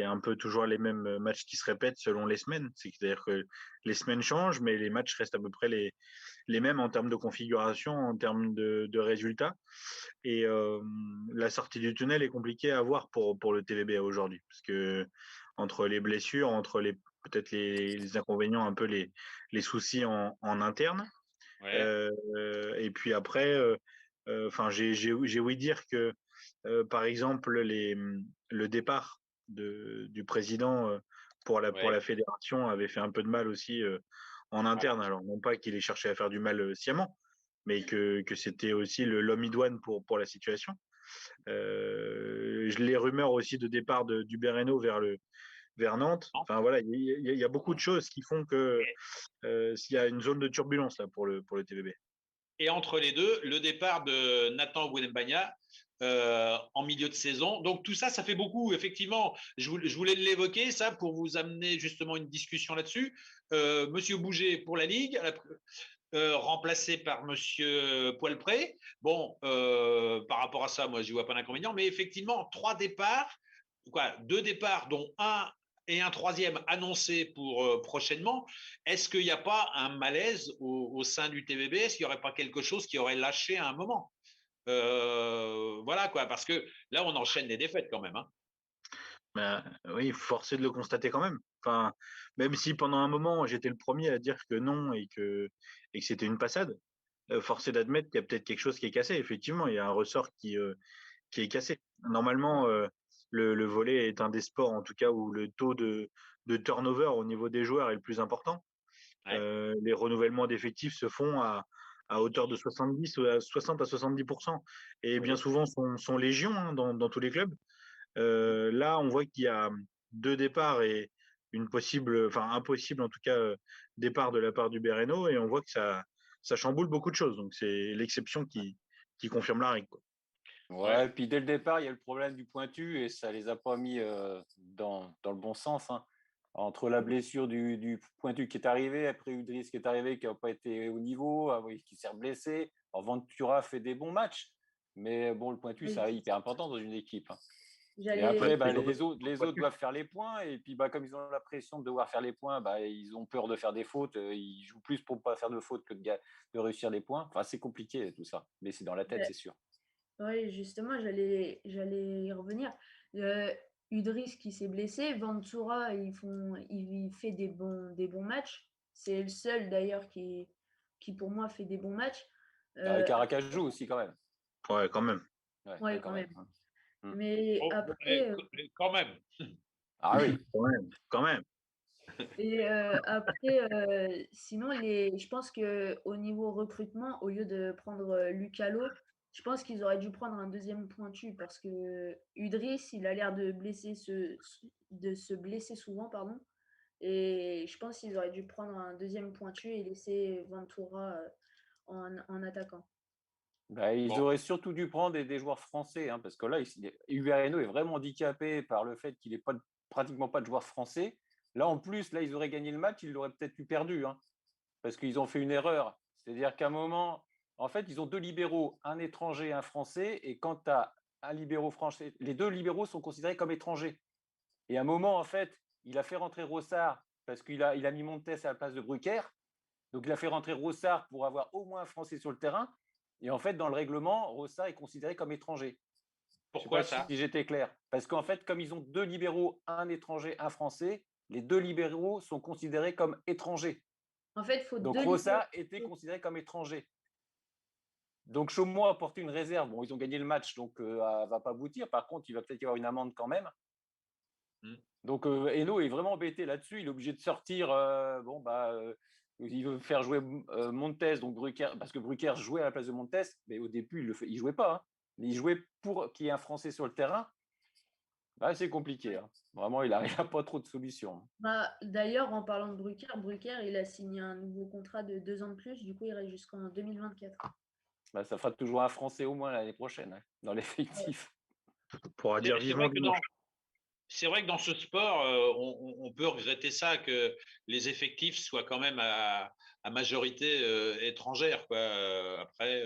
un peu toujours les mêmes matchs qui se répètent selon les semaines. C'est-à-dire que les semaines changent, mais les matchs restent à peu près les mêmes en termes de configuration, en termes de résultats. Et la sortie du tunnel est compliquée à voir pour le TVB aujourd'hui. Parce que entre les blessures, entre peut-être les inconvénients, un peu les soucis en interne. Ouais. Et puis après, j'ai ouï dire que, par exemple, le départ du président pour la fédération avait fait un peu de mal aussi en interne. Alors, non pas qu'il ait cherché à faire du mal sciemment, mais que c'était aussi l'homme idoine pour la situation. Les rumeurs aussi de départ du Bereno vers Nantes. Enfin voilà, il y a beaucoup de choses qui font que s'il y a une zone de turbulence là pour le TVB. Et entre les deux, le départ de Nathan Wembanyama en milieu de saison. Donc tout ça, ça fait beaucoup. Effectivement, je voulais l'évoquer, ça, pour vous amener justement une discussion là-dessus. Monsieur Bouget pour la Ligue, remplacé par Monsieur Poilpré. Bon, par rapport à ça, moi, je vois pas d'inconvénient. Mais effectivement, 2 départs, dont un et un troisième annoncé pour prochainement. Est-ce qu'il n'y a pas un malaise au sein du TVB? Est-ce qu'il n'y aurait pas quelque chose qui aurait lâché à un moment? Voilà quoi, parce que là, on enchaîne les défaites quand même. Hein. Ben, oui, forcé de le constater quand même. Enfin, même si pendant un moment, j'étais le premier à dire que non et que c'était une passade, forcé d'admettre qu'il y a peut-être quelque chose qui est cassé. Effectivement, il y a un ressort qui est cassé. Normalement, le volley est un des sports, en tout cas, où le taux de turnover au niveau des joueurs est le plus important. Ouais. Les renouvellements d'effectifs se font à hauteur de 60 à 70%. Et bien souvent, sont légion hein, dans tous les clubs. Là, on voit qu'il y a 2 départs et impossible en tout cas, départ de la part du Bereno. Et on voit que ça chamboule beaucoup de choses. Donc, c'est l'exception qui confirme la règle. Quoi. Ouais, puis dès le départ, il y a le problème du pointu et ça les a pas mis dans le bon sens. Hein. Entre la blessure du pointu qui est arrivé, après Udris qui est arrivé, qui n'a pas été au niveau, qui s'est blessé. Ventura fait des bons matchs, mais bon, le pointu, ça est hyper important dans une équipe. Hein. Et après, les autres doivent faire les points. Et puis, comme ils ont la pression de devoir faire les points, ils ont peur de faire des fautes. Ils jouent plus pour ne pas faire de fautes que de réussir les points. Enfin, c'est compliqué tout ça, mais c'est dans la tête, c'est sûr. Oui, justement, j'allais y revenir. Udris qui s'est blessé, Ventura, il fait des bons matchs. C'est le seul d'ailleurs qui pour moi fait des bons matchs. Caracas joue aussi quand même. Ouais, quand même. Ouais, quand même. Mais Oh, après, quand même. Ah oui. Quand même. et après sinon, je pense qu'au niveau recrutement, au lieu de prendre Lucalo, je pense qu'ils auraient dû prendre un deuxième pointu parce que Udris, il a l'air de se blesser souvent, pardon. Et je pense qu'ils auraient dû prendre un deuxième pointu et laisser Ventura en attaquant. Bah, ils Bon. auraient surtout dû prendre des joueurs français, hein, parce que là, Uvereno est vraiment handicapé par le fait qu'il n'ait pratiquement pas de joueurs français. Là, en plus, là, ils auraient gagné le match, ils l'auraient peut-être eu perdu, hein, parce qu'ils ont fait une erreur. C'est-à-dire qu'à un moment, en fait, ils ont 2 libéraux, un étranger et un français, et quand tu as un libéraux français, les 2 libéraux sont considérés comme étrangers. Et à un moment, en fait, il a fait rentrer Rossard parce qu'il a mis Montes à la place de Brucker. Donc, il a fait rentrer Rossard pour avoir au moins un Français sur le terrain. Et en fait, dans le règlement, Rossard est considéré comme étranger. Pourquoi Je sais pas ça? si j'étais clair. Parce qu'en fait, comme ils ont 2 libéraux, un étranger, un Français, les 2 libéraux sont considérés comme étrangers. En fait, il faut Donc, 2 Rossard était considéré comme étranger. Donc, Chaumont a porté une réserve. Bon, ils ont gagné le match, donc elle ne va pas aboutir. Par contre, il va peut-être y avoir une amende quand même. Donc, Hainaut est vraiment embêté là-dessus. Il est obligé de sortir. Il veut faire jouer Montes, donc Brucker, parce que Brucker jouait à la place de Montes, mais au début, il ne jouait pas. Hein. Il jouait pour qu'il y ait un Français sur le terrain. Bah, c'est compliqué. Hein. Vraiment, il n'a pas trop de solutions. D'ailleurs, en parlant de Brucker, il a signé un nouveau contrat de 2 ans de plus. Du coup, il reste jusqu'en 2024. Bah, ça fera toujours un Français au moins l'année prochaine, hein, dans l'effectif. On pourra dire vivement dimanche. C'est vrai que dans ce sport, on peut regretter ça, que les effectifs soient quand même à majorité étrangère, quoi. Après,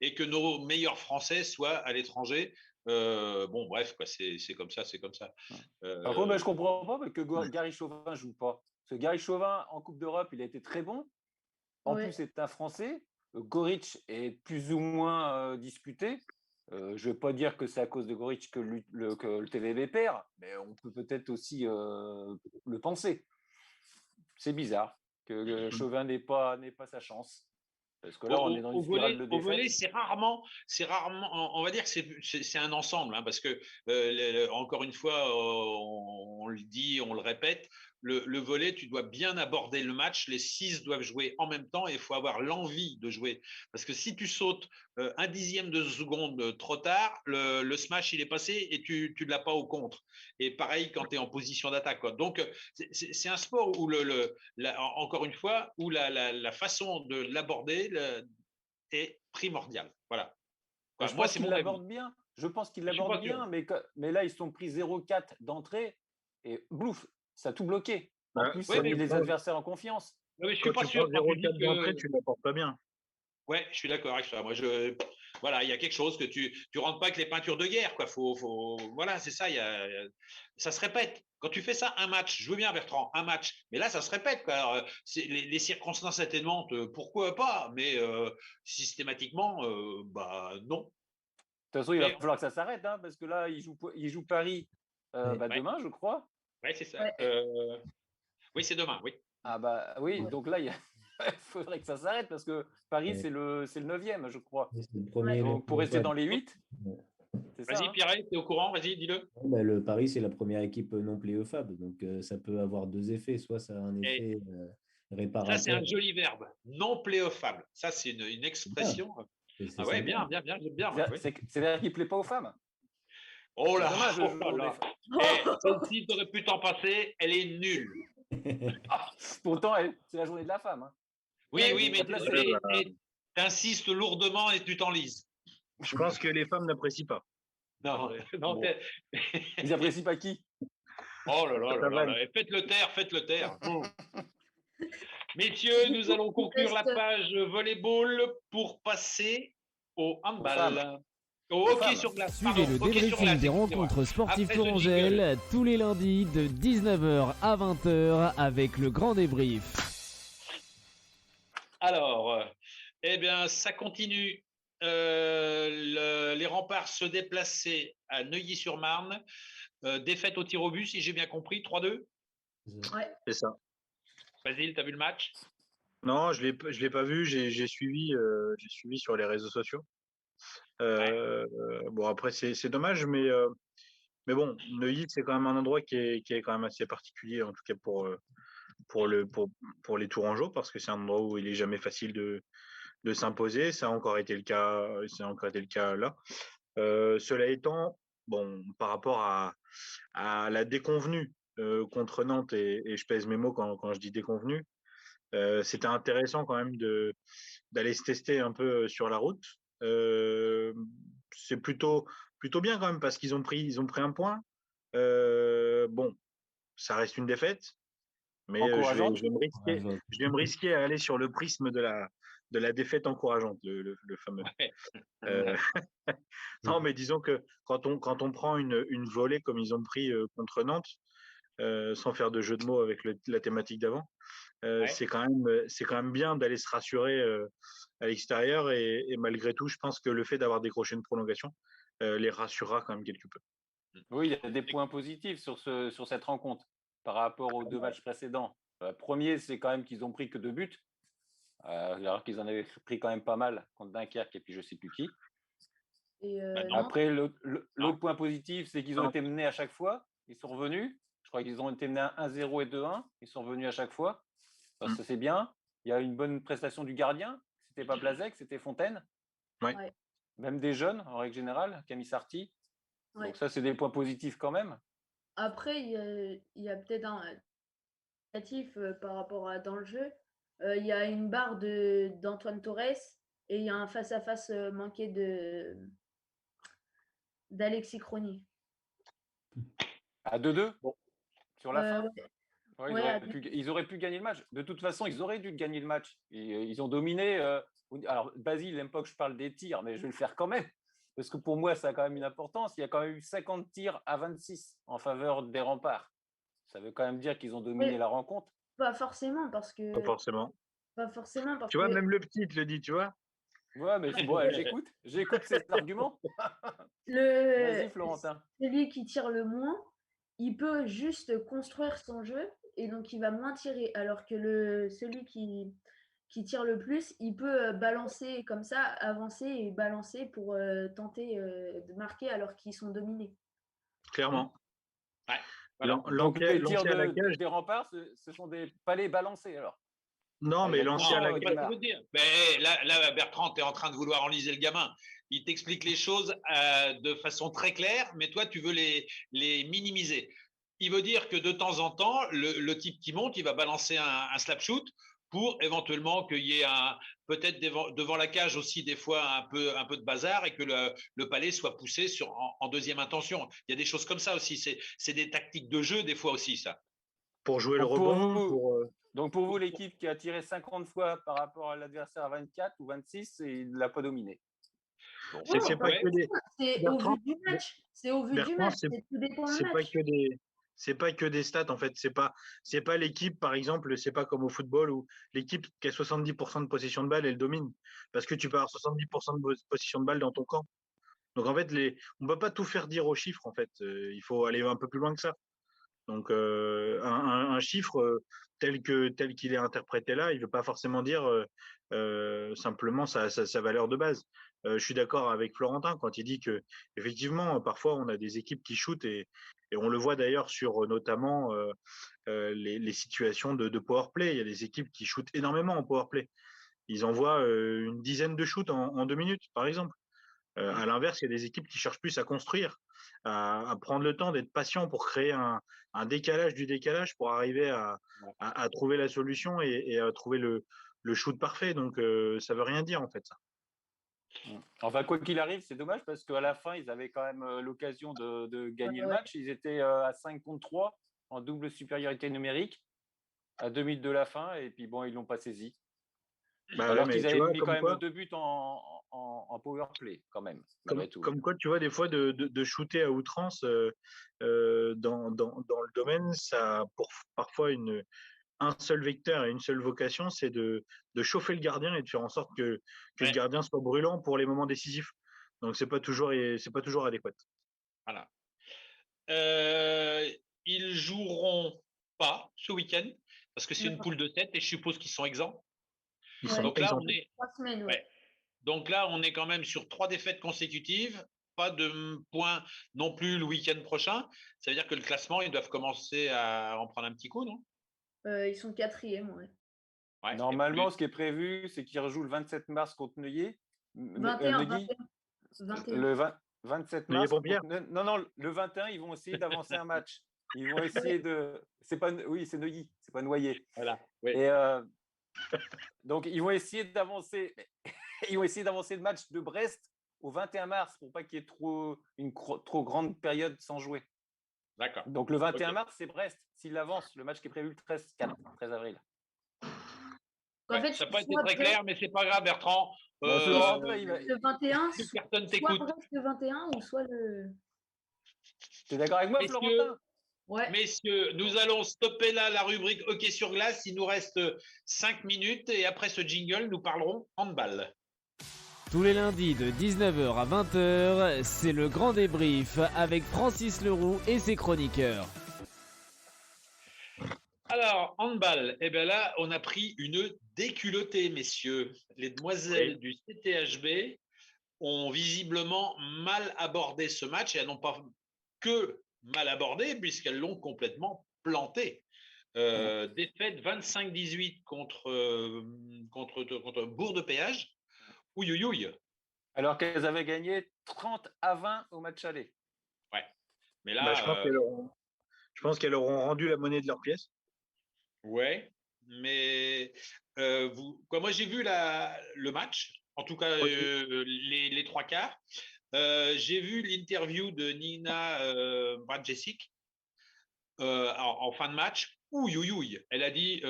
et que nos meilleurs Français soient à l'étranger. Bon, bref, quoi, c'est comme ça, c'est comme ça. Par contre, je ne comprends pas que Gary Chauvin ne joue pas. Parce que Gary Chauvin, en Coupe d'Europe, il a été très bon. En plus, c'est un Français. Goric est plus ou moins disputé. Je ne vais pas dire que c'est à cause de Goric que le TVB perd, mais on peut peut-être aussi le penser. C'est bizarre que Chauvin n'ait pas sa chance. Parce que là, on est dans une spirale de défaite. Au volley, c'est rarement, on va dire que c'est un ensemble, hein, parce que, encore une fois, on le dit, on le répète, le volley, tu dois bien aborder le match, les 6 doivent jouer en même temps et il faut avoir l'envie de jouer. Parce que si tu sautes un dixième de seconde trop tard, le smash, il est passé et tu ne l'as pas au contre. Et pareil quand tu es en position d'attaque, quoi. Donc, c'est un sport où, encore une fois, où la façon de l'aborder est primordiale. Voilà. Enfin, je pense qu'il l'aborde bien. Je pense qu'il l'aborde bien, mais là, ils sont pris 0-4 d'entrée et blouf, ça a tout bloqué. En plus, ça a mis les adversaires en confiance. Oui, je suis pas sûr. 0-4 d'entrée, tu ne l'apportes pas bien. Ouais, je suis d'accord avec ça. Moi, voilà, il y a quelque chose que tu rentres pas avec les peintures de guerre, quoi. Voilà, c'est ça. Ça se répète. Quand tu fais ça, un match, je veux bien, Bertrand, un match, mais là, ça se répète, quoi. Alors, les circonstances atténuantes, pourquoi pas, mais systématiquement, bah non. De toute façon, il va falloir que ça s'arrête, hein, parce que là, il joue Paris demain, je crois. Oui, c'est ça. Oui, c'est demain, oui. Ah bah oui, donc là, il faudrait que ça s'arrête parce que Paris, c'est le 9e, je crois. Le premier, donc, pour rester dans les 8. Vas-y, Pierre, tu es au courant, vas-y, dis-le. Le Paris, c'est la première équipe non playoffable, donc ça peut avoir 2 effets. Soit ça a un effet réparateur. Ça, c'est un joli verbe, non playoffable. Ça, c'est une expression. Ah ouais, bien. C'est-à-dire qu'il ne plaît pas aux femmes. Oh là, celle-ci, tu aurais pu t'en passer, elle est nulle. Pourtant, c'est la journée de la femme. Hein. Oui, mais tu insistes lourdement et tu t'enlises. Je pense que les femmes n'apprécient pas. Non. Bon. Ils n'apprécient pas qui? Oh là. Faites-le taire. Messieurs, nous allons conclure la page volleyball pour passer au handball. Au hockey sur glace. Suivez le débriefing des rencontres sportives Tourangelle tous les lundis de 19h à 20h avec le grand débrief. Alors, ça continue. Les remparts se déplaçaient à Neuilly-sur-Marne. Défaite au tir au but, si j'ai bien compris, 3-2. Ouais. C'est ça. Basile, tu as vu le match? Non, je l'ai pas vu. J'ai suivi sur les réseaux sociaux. Bon, après, c'est dommage, mais bon, Neuilly, c'est quand même un endroit qui est quand même assez particulier, en tout cas pour les Tourangeaux, parce que c'est un endroit où il est jamais facile de s'imposer. Ça a encore été le cas là. Cela étant, bon, par rapport à la déconvenue contre Nantes, et je pèse mes mots quand je dis déconvenue, c'était intéressant quand même d'aller se tester un peu sur la route. C'est plutôt bien quand même parce qu'ils ont pris un point. Bon, ça reste une défaite, mais Encourageante. je vais me risquer à aller sur le prisme de la défaite encourageante, le fameux. Non, mais disons que quand on prend une volée comme ils ont pris contre Nantes, sans faire de jeu de mots avec la thématique d'avant, c'est quand même bien d'aller se rassurer à l'extérieur, et malgré tout, je pense que le fait d'avoir décroché une prolongation les rassurera quand même quelque peu. Oui, il y a des points positifs sur cette rencontre par rapport aux 2 matchs précédents. Premier, c'est quand même qu'ils ont pris que 2 buts, alors qu'ils en avaient pris quand même pas mal contre Dunkerque et puis je sais plus qui. Et Nantes, Après, l'autre point positif, c'est qu'ils ont été menés à chaque fois. Ils sont revenus. Je crois qu'ils ont été menés à 1-0 et 2-1. Ils sont revenus à chaque fois. Ça, c'est bien. Il y a une bonne prestation du gardien. C'était pas Blazek, c'était Fontaine. Ouais. Ouais. Même des jeunes, en règle générale, Camille Sarti. Ouais. Donc ça, c'est des points positifs quand même. Après, il y a peut-être un négatif par rapport à dans le jeu. Il y a une barre d'Antoine Torres et il y a un face-à-face manqué d'Alexis Crony. À 2-2 sur la fin. Ouais, Ouais, ils auraient pu gagner le match. De toute façon, ils auraient dû gagner le match. Et, ils ont dominé. Alors, Basile, il n'aime pas que je parle des tirs, mais je vais le faire quand même. Parce que pour moi, ça a quand même une importance. Il y a quand même eu 50 tirs à 26 en faveur des Remparts. Ça veut quand même dire qu'ils ont dominé la rencontre. Pas forcément, parce que. Pas forcément. Pas forcément, parce Tu vois, que. même le petit te le dit, tu vois. Ouais, mais bon, j'écoute ces arguments. Vas-y, Florentin. Celui qui tire le moins, il peut juste construire son jeu et donc il va moins tirer. Alors que celui qui tire le plus, il peut balancer comme ça, avancer et balancer pour tenter de marquer alors qu'ils sont dominés. Clairement. Ouais, voilà. Donc les tirs des Remparts, ce sont des palets balancés alors. Non, mais l'ancien à la cage. Mais là, Bertrand, tu es en train de vouloir enliser le gamin. Il t'explique les choses de façon très claire, mais toi, tu veux les minimiser. Il veut dire que de temps en temps, le type qui monte, il va balancer un slap shoot pour éventuellement qu'il y ait peut-être devant la cage aussi des fois un peu de bazar et que le palais soit poussé en deuxième intention. Il y a des choses comme ça aussi. C'est des tactiques de jeu des fois aussi, ça. Pour jouer le rebond. Donc pour vous, l'équipe qui a tiré 50 fois par rapport à l'adversaire à 24 ou 26, il ne l'a pas dominé. Bon, c'est pas que des... C'est au vu du match. C'est au vu du match. C'est pas que des stats en fait. C'est pas l'équipe, par exemple, c'est pas comme au football où l'équipe qui a 70% de possession de balle, elle domine. Parce que tu peux avoir 70% de possession de balle dans ton camp. Donc en fait, on ne peut pas tout faire dire aux chiffres en fait. Il faut aller un peu plus loin que ça. Donc un chiffre tel qu'il est interprété là, il ne veut pas forcément dire simplement sa valeur de base. Je suis d'accord avec Florentin quand il dit que effectivement parfois on a des équipes qui shootent et on le voit d'ailleurs sur notamment les situations de power play. Il y a des équipes qui shootent énormément en power play. Ils envoient une dizaine de shoots en 2 minutes par exemple. À l'inverse, il y a des équipes qui cherchent plus à construire, à prendre le temps d'être patient pour créer un décalage du décalage pour arriver à trouver la solution et à trouver le shoot parfait. Donc, ça veut rien dire en fait ça. Enfin, quoi qu'il arrive, c'est dommage parce qu'à la fin, ils avaient quand même l'occasion de gagner le match. Ils étaient à 5 contre 3 en double supériorité numérique à 2 minutes de la fin et puis bon, ils ne l'ont pas saisi. Alors qu'ils avaient mis quand même 2 buts en power play quand même. Comme quoi, tu vois, des fois, de shooter à outrance dans le domaine, ça a parfois un seul vecteur et une seule vocation, c'est de chauffer le gardien et de faire en sorte que le gardien soit brûlant pour les moments décisifs. Donc, c'est pas toujours adéquat. Voilà. Ils joueront pas ce week-end parce que c'est une poule de 7 et je suppose qu'ils sont exempts. Ils sont Donc là, exemptés. on est. 3 semaines, ouais. Donc là, on est quand même sur 3 défaites consécutives, pas de points non plus le week-end prochain. Ça veut dire que le classement, ils doivent commencer à en prendre un petit coup, non? Ils sont 4e, ouais. Ouais, Normalement, ce qui est prévu, c'est qu'ils rejouent le 27 mars contre Neuilly. 21, Neuilly, 21. le 27 Neuilly mars. Pompière. Non, le 21, ils vont essayer d'avancer un match. Ils vont essayer de. C'est pas, oui, c'est Neuilly, c'est pas Noyer. voilà. Oui. Et donc, ils vont essayer d'avancer. Ils vont essayer d'avancer le match de Brest au 21 mars pour pas qu'il y ait trop grande période sans jouer. D'accord. Donc, le 21 Ok. mars, c'est Brest. S'il avance, le match qui est prévu le 13 avril. En Ouais, fait, ça n'a pas été soit très Brest, clair, mais c'est pas grave, Bertrand. Bon, c'est soit vrai, le 21, Plus personne soit t'écoute. Brest le 21 ou soit le. T'es d'accord avec moi, Messieurs, Florentin? Ouais. Messieurs, nous allons stopper là la rubrique hockey sur glace. Il nous reste 5 minutes et après ce jingle, nous parlerons handball. Tous les lundis de 19h à 20h, c'est le grand débrief avec Francis Leroux et ses chroniqueurs. Alors, handball, eh bien là, on a pris une déculottée, messieurs. Les demoiselles du CTHB ont visiblement mal abordé ce match et elles n'ont pas que mal abordé puisqu'elles l'ont complètement planté. Défaite 25-18 contre Bourg-de-Péage. Ouille, ouille, ouille. Alors qu'elles avaient gagné 30-20 au match aller. Ouais. Mais là, Bah, je pense qu'elles auront rendu la monnaie de leur pièce. ouais. Mais moi, j'ai vu le match, en tout cas les 3 quarts. J'ai vu l'interview de Nina Bradjesic en fin de match. Ouille, ouille, ouille. Elle a dit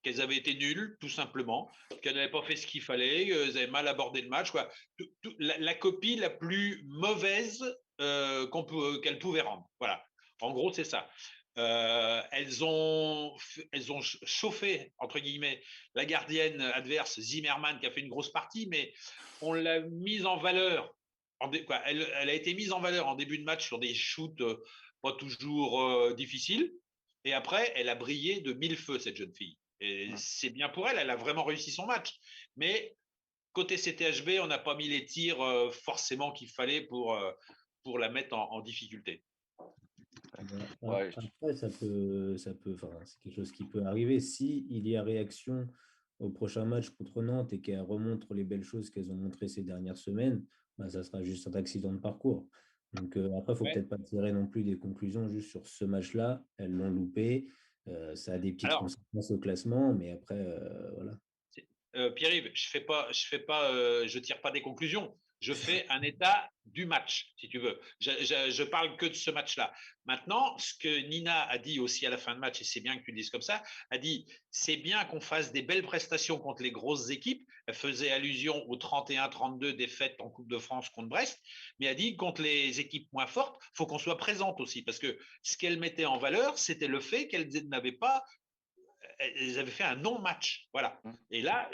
qu'elles avaient été nulles, tout simplement, qu'elles n'avaient pas fait ce qu'il fallait, qu'elles avaient mal abordé le match. La copie la plus mauvaise qu'elles pouvaient rendre. Voilà. En gros, c'est ça. Elles ont chauffé, entre guillemets, la gardienne adverse, Zimmermann, qui a fait une grosse partie, mais on l'a mise en valeur. Elle a été mise en valeur en début de match sur des shoots pas toujours difficiles. Et après, elle a brillé de 1000 feux, cette jeune fille. Et c'est bien pour elle, elle a vraiment réussi son match. Mais côté CTHB, on n'a pas mis les tirs forcément qu'il fallait pour la mettre en difficulté. Ouais. Après, c'est quelque chose qui peut arriver. Si il y a réaction au prochain match contre Nantes et qu'elles remontrent les belles choses qu'elles ont montrées ces dernières semaines, bah, ça sera juste un accident de parcours. Donc après, il ne faut peut-être pas tirer non plus des conclusions juste sur ce match-là. Elles l'ont loupé. Ça a des petites conséquences au classement, mais après, voilà. Pierre-Yves, je tire pas des conclusions. Je fais un état du match, si tu veux. Je parle que de ce match-là. Maintenant, ce que Nina a dit aussi à la fin de match, et c'est bien que tu le dises comme ça, a dit c'est bien qu'on fasse des belles prestations contre les grosses équipes. Elle faisait allusion aux 31-32 défaites en Coupe de France contre Brest, mais elle a dit contre les équipes moins fortes, il faut qu'on soit présente aussi, parce que ce qu'elle mettait en valeur, c'était le fait qu'elle n'avait pas elles avaient fait un non-match. Voilà. Et là,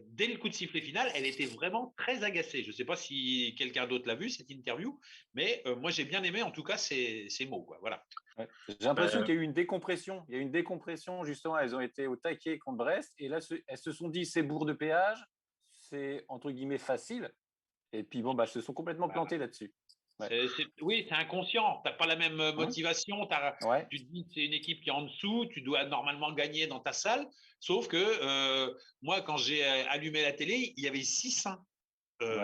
dès le coup de sifflet final, elle était vraiment très agacée. Je ne sais pas si quelqu'un d'autre l'a vu, cette interview, mais moi, j'ai bien aimé, en tout cas, ces mots. Quoi. Voilà. Ouais. J'ai l'impression qu'il y a eu une décompression. Il y a eu une décompression, justement. Elles ont été au taquet contre Brest. Et là, elles se sont dit, c'est Bourg-de-Péage, c'est, entre guillemets, facile. Et puis, bon, elles se sont complètement plantées là-dessus. Ouais. Oui, c'est inconscient. Tu n'as pas la même motivation. Tu te dis que c'est une équipe qui est en dessous. Tu dois normalement gagner dans ta salle. Sauf que moi, quand j'ai allumé la télé, il y avait 6-1.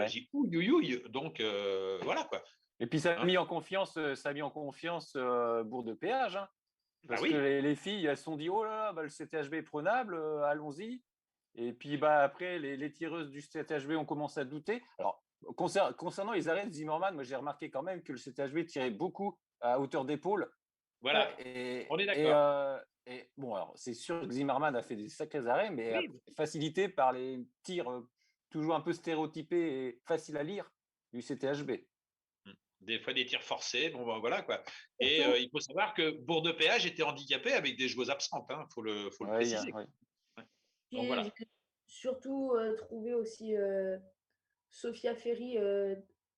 J'ai dit ouille. Donc, voilà quoi. Et puis, ça a mis en confiance, Bourg-de-Péage. Hein, parce que les filles, elles se sont dit, oh là là, le CTHB est prenable, allons-y. Et puis, après, les tireuses du CTHB ont commencé à douter. Alors, concernant les arrêts de Zimmermann, moi j'ai remarqué quand même que le CTHB tirait beaucoup à hauteur d'épaule. Voilà, on est d'accord. Et bon, alors c'est sûr que Zimmermann a fait des sacrés arrêts, mais facilité par les tirs toujours un peu stéréotypés et faciles à lire du CTHB. Des fois des tirs forcés, bon voilà quoi. Et il faut savoir que Bourg-de-Péage était handicapé avec des joueuses absentes, faut le préciser. Donc, voilà. J'ai surtout trouvé aussi Sophia Ferry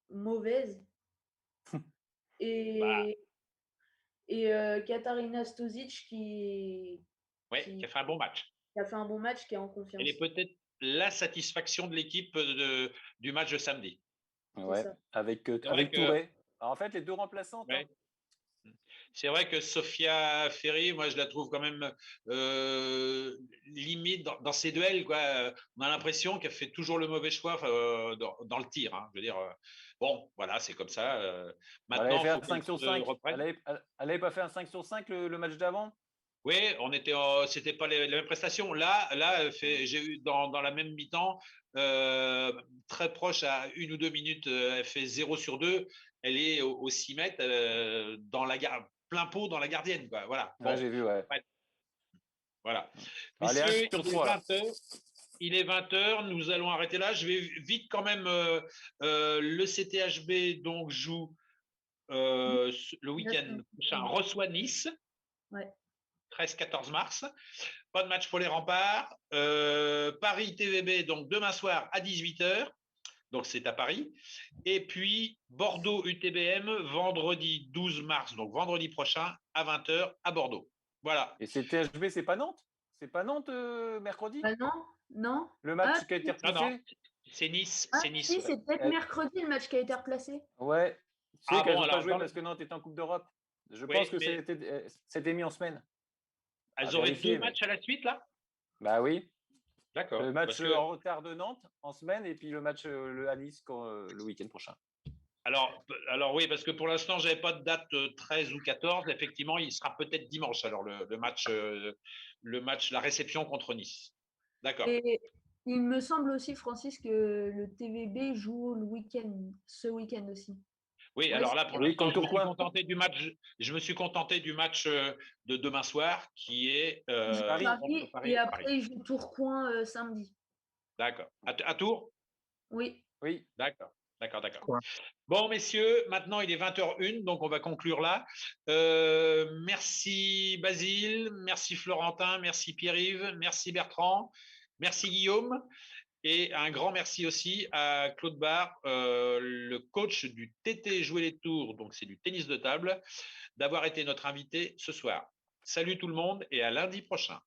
mauvaise et Katarina Stozic qui a fait un bon match. Qui a fait un bon match, qui est en confiance. Elle est peut-être la satisfaction de l'équipe du match de samedi. Ouais, ça. avec vrai que- Touré. Alors, en fait, les deux remplaçantes. Ouais. C'est vrai que Sophia Ferry, moi, je la trouve quand même limite dans ses duels, quoi. On a l'impression qu'elle fait toujours le mauvais choix dans le tir, hein. Je veux dire, bon, voilà, c'est comme ça. Elle Maintenant, avait il fait faut un 5 sur se 5. reprenne. Elle avait pas fait un 5 sur 5 le match d'avant? Oui, c'était pas les mêmes prestations. Là, j'ai eu dans la même mi-temps, très proche à 1 ou 2 minutes, elle fait 0 sur 2. Elle est au 6 mètres plein pot dans la gardienne, quoi. Voilà. Ouais, j'ai vu, ouais. Voilà. Elle est à Messieurs, sur 3, là. il est 20h, nous allons arrêter là. Je vais vite quand même. Le CTHB donc joue le week-end prochain, reçoit Nice. Ouais. 13-14 mars. Pas de match pour les remparts. Paris TVB, donc demain soir à 18h. Donc c'est à Paris. Et puis Bordeaux UTBM, vendredi 12 mars, donc vendredi prochain à 20h à Bordeaux. Voilà. Et CTHB, c'est pas Nantes? C'est pas Nantes mercredi? Ah non. Le match qui a été Non, non, repoussé? c'est Nice. Ah, C'est Nice. si, Ouais. c'est peut-être mercredi le match qui a été replacé. Ouais. Tu sais Ah qu'elles bon, n'ont pas alors, joué parce que Nantes est en Coupe d'Europe. Je Oui, pense que mais- c'était mis en semaine. Elles À auraient vérifier, deux matchs à la suite, là? Bah oui. D'accord. Le match Parce que- en retard de Nantes en semaine et puis le match à Nice le week-end prochain. Alors oui, parce que pour l'instant, je n'avais pas de date 13 ou 14. Effectivement, il sera peut-être dimanche, alors le match, la réception contre Nice. D'accord. Et il me semble aussi, Francis, que le TVB joue ce week-end aussi. Oui, Ouais, alors là, pour Oui, l'instant, contre Tourcoing. je me suis contenté du match de demain soir, qui est Ils jouent Paris. Paris, Paris. et après ils jouent Tourcoing samedi. D'accord. À Tours? Oui. Oui. D'accord. D'accord. Ouais. Bon, messieurs, maintenant il est 20h01, donc on va conclure là. Merci Basile, merci Florentin, merci Pierre-Yves, merci Bertrand, merci Guillaume. Et un grand merci aussi à Claude Barre, le coach du TT Jouer les Tours, donc c'est du tennis de table, d'avoir été notre invité ce soir. Salut tout le monde et à lundi prochain.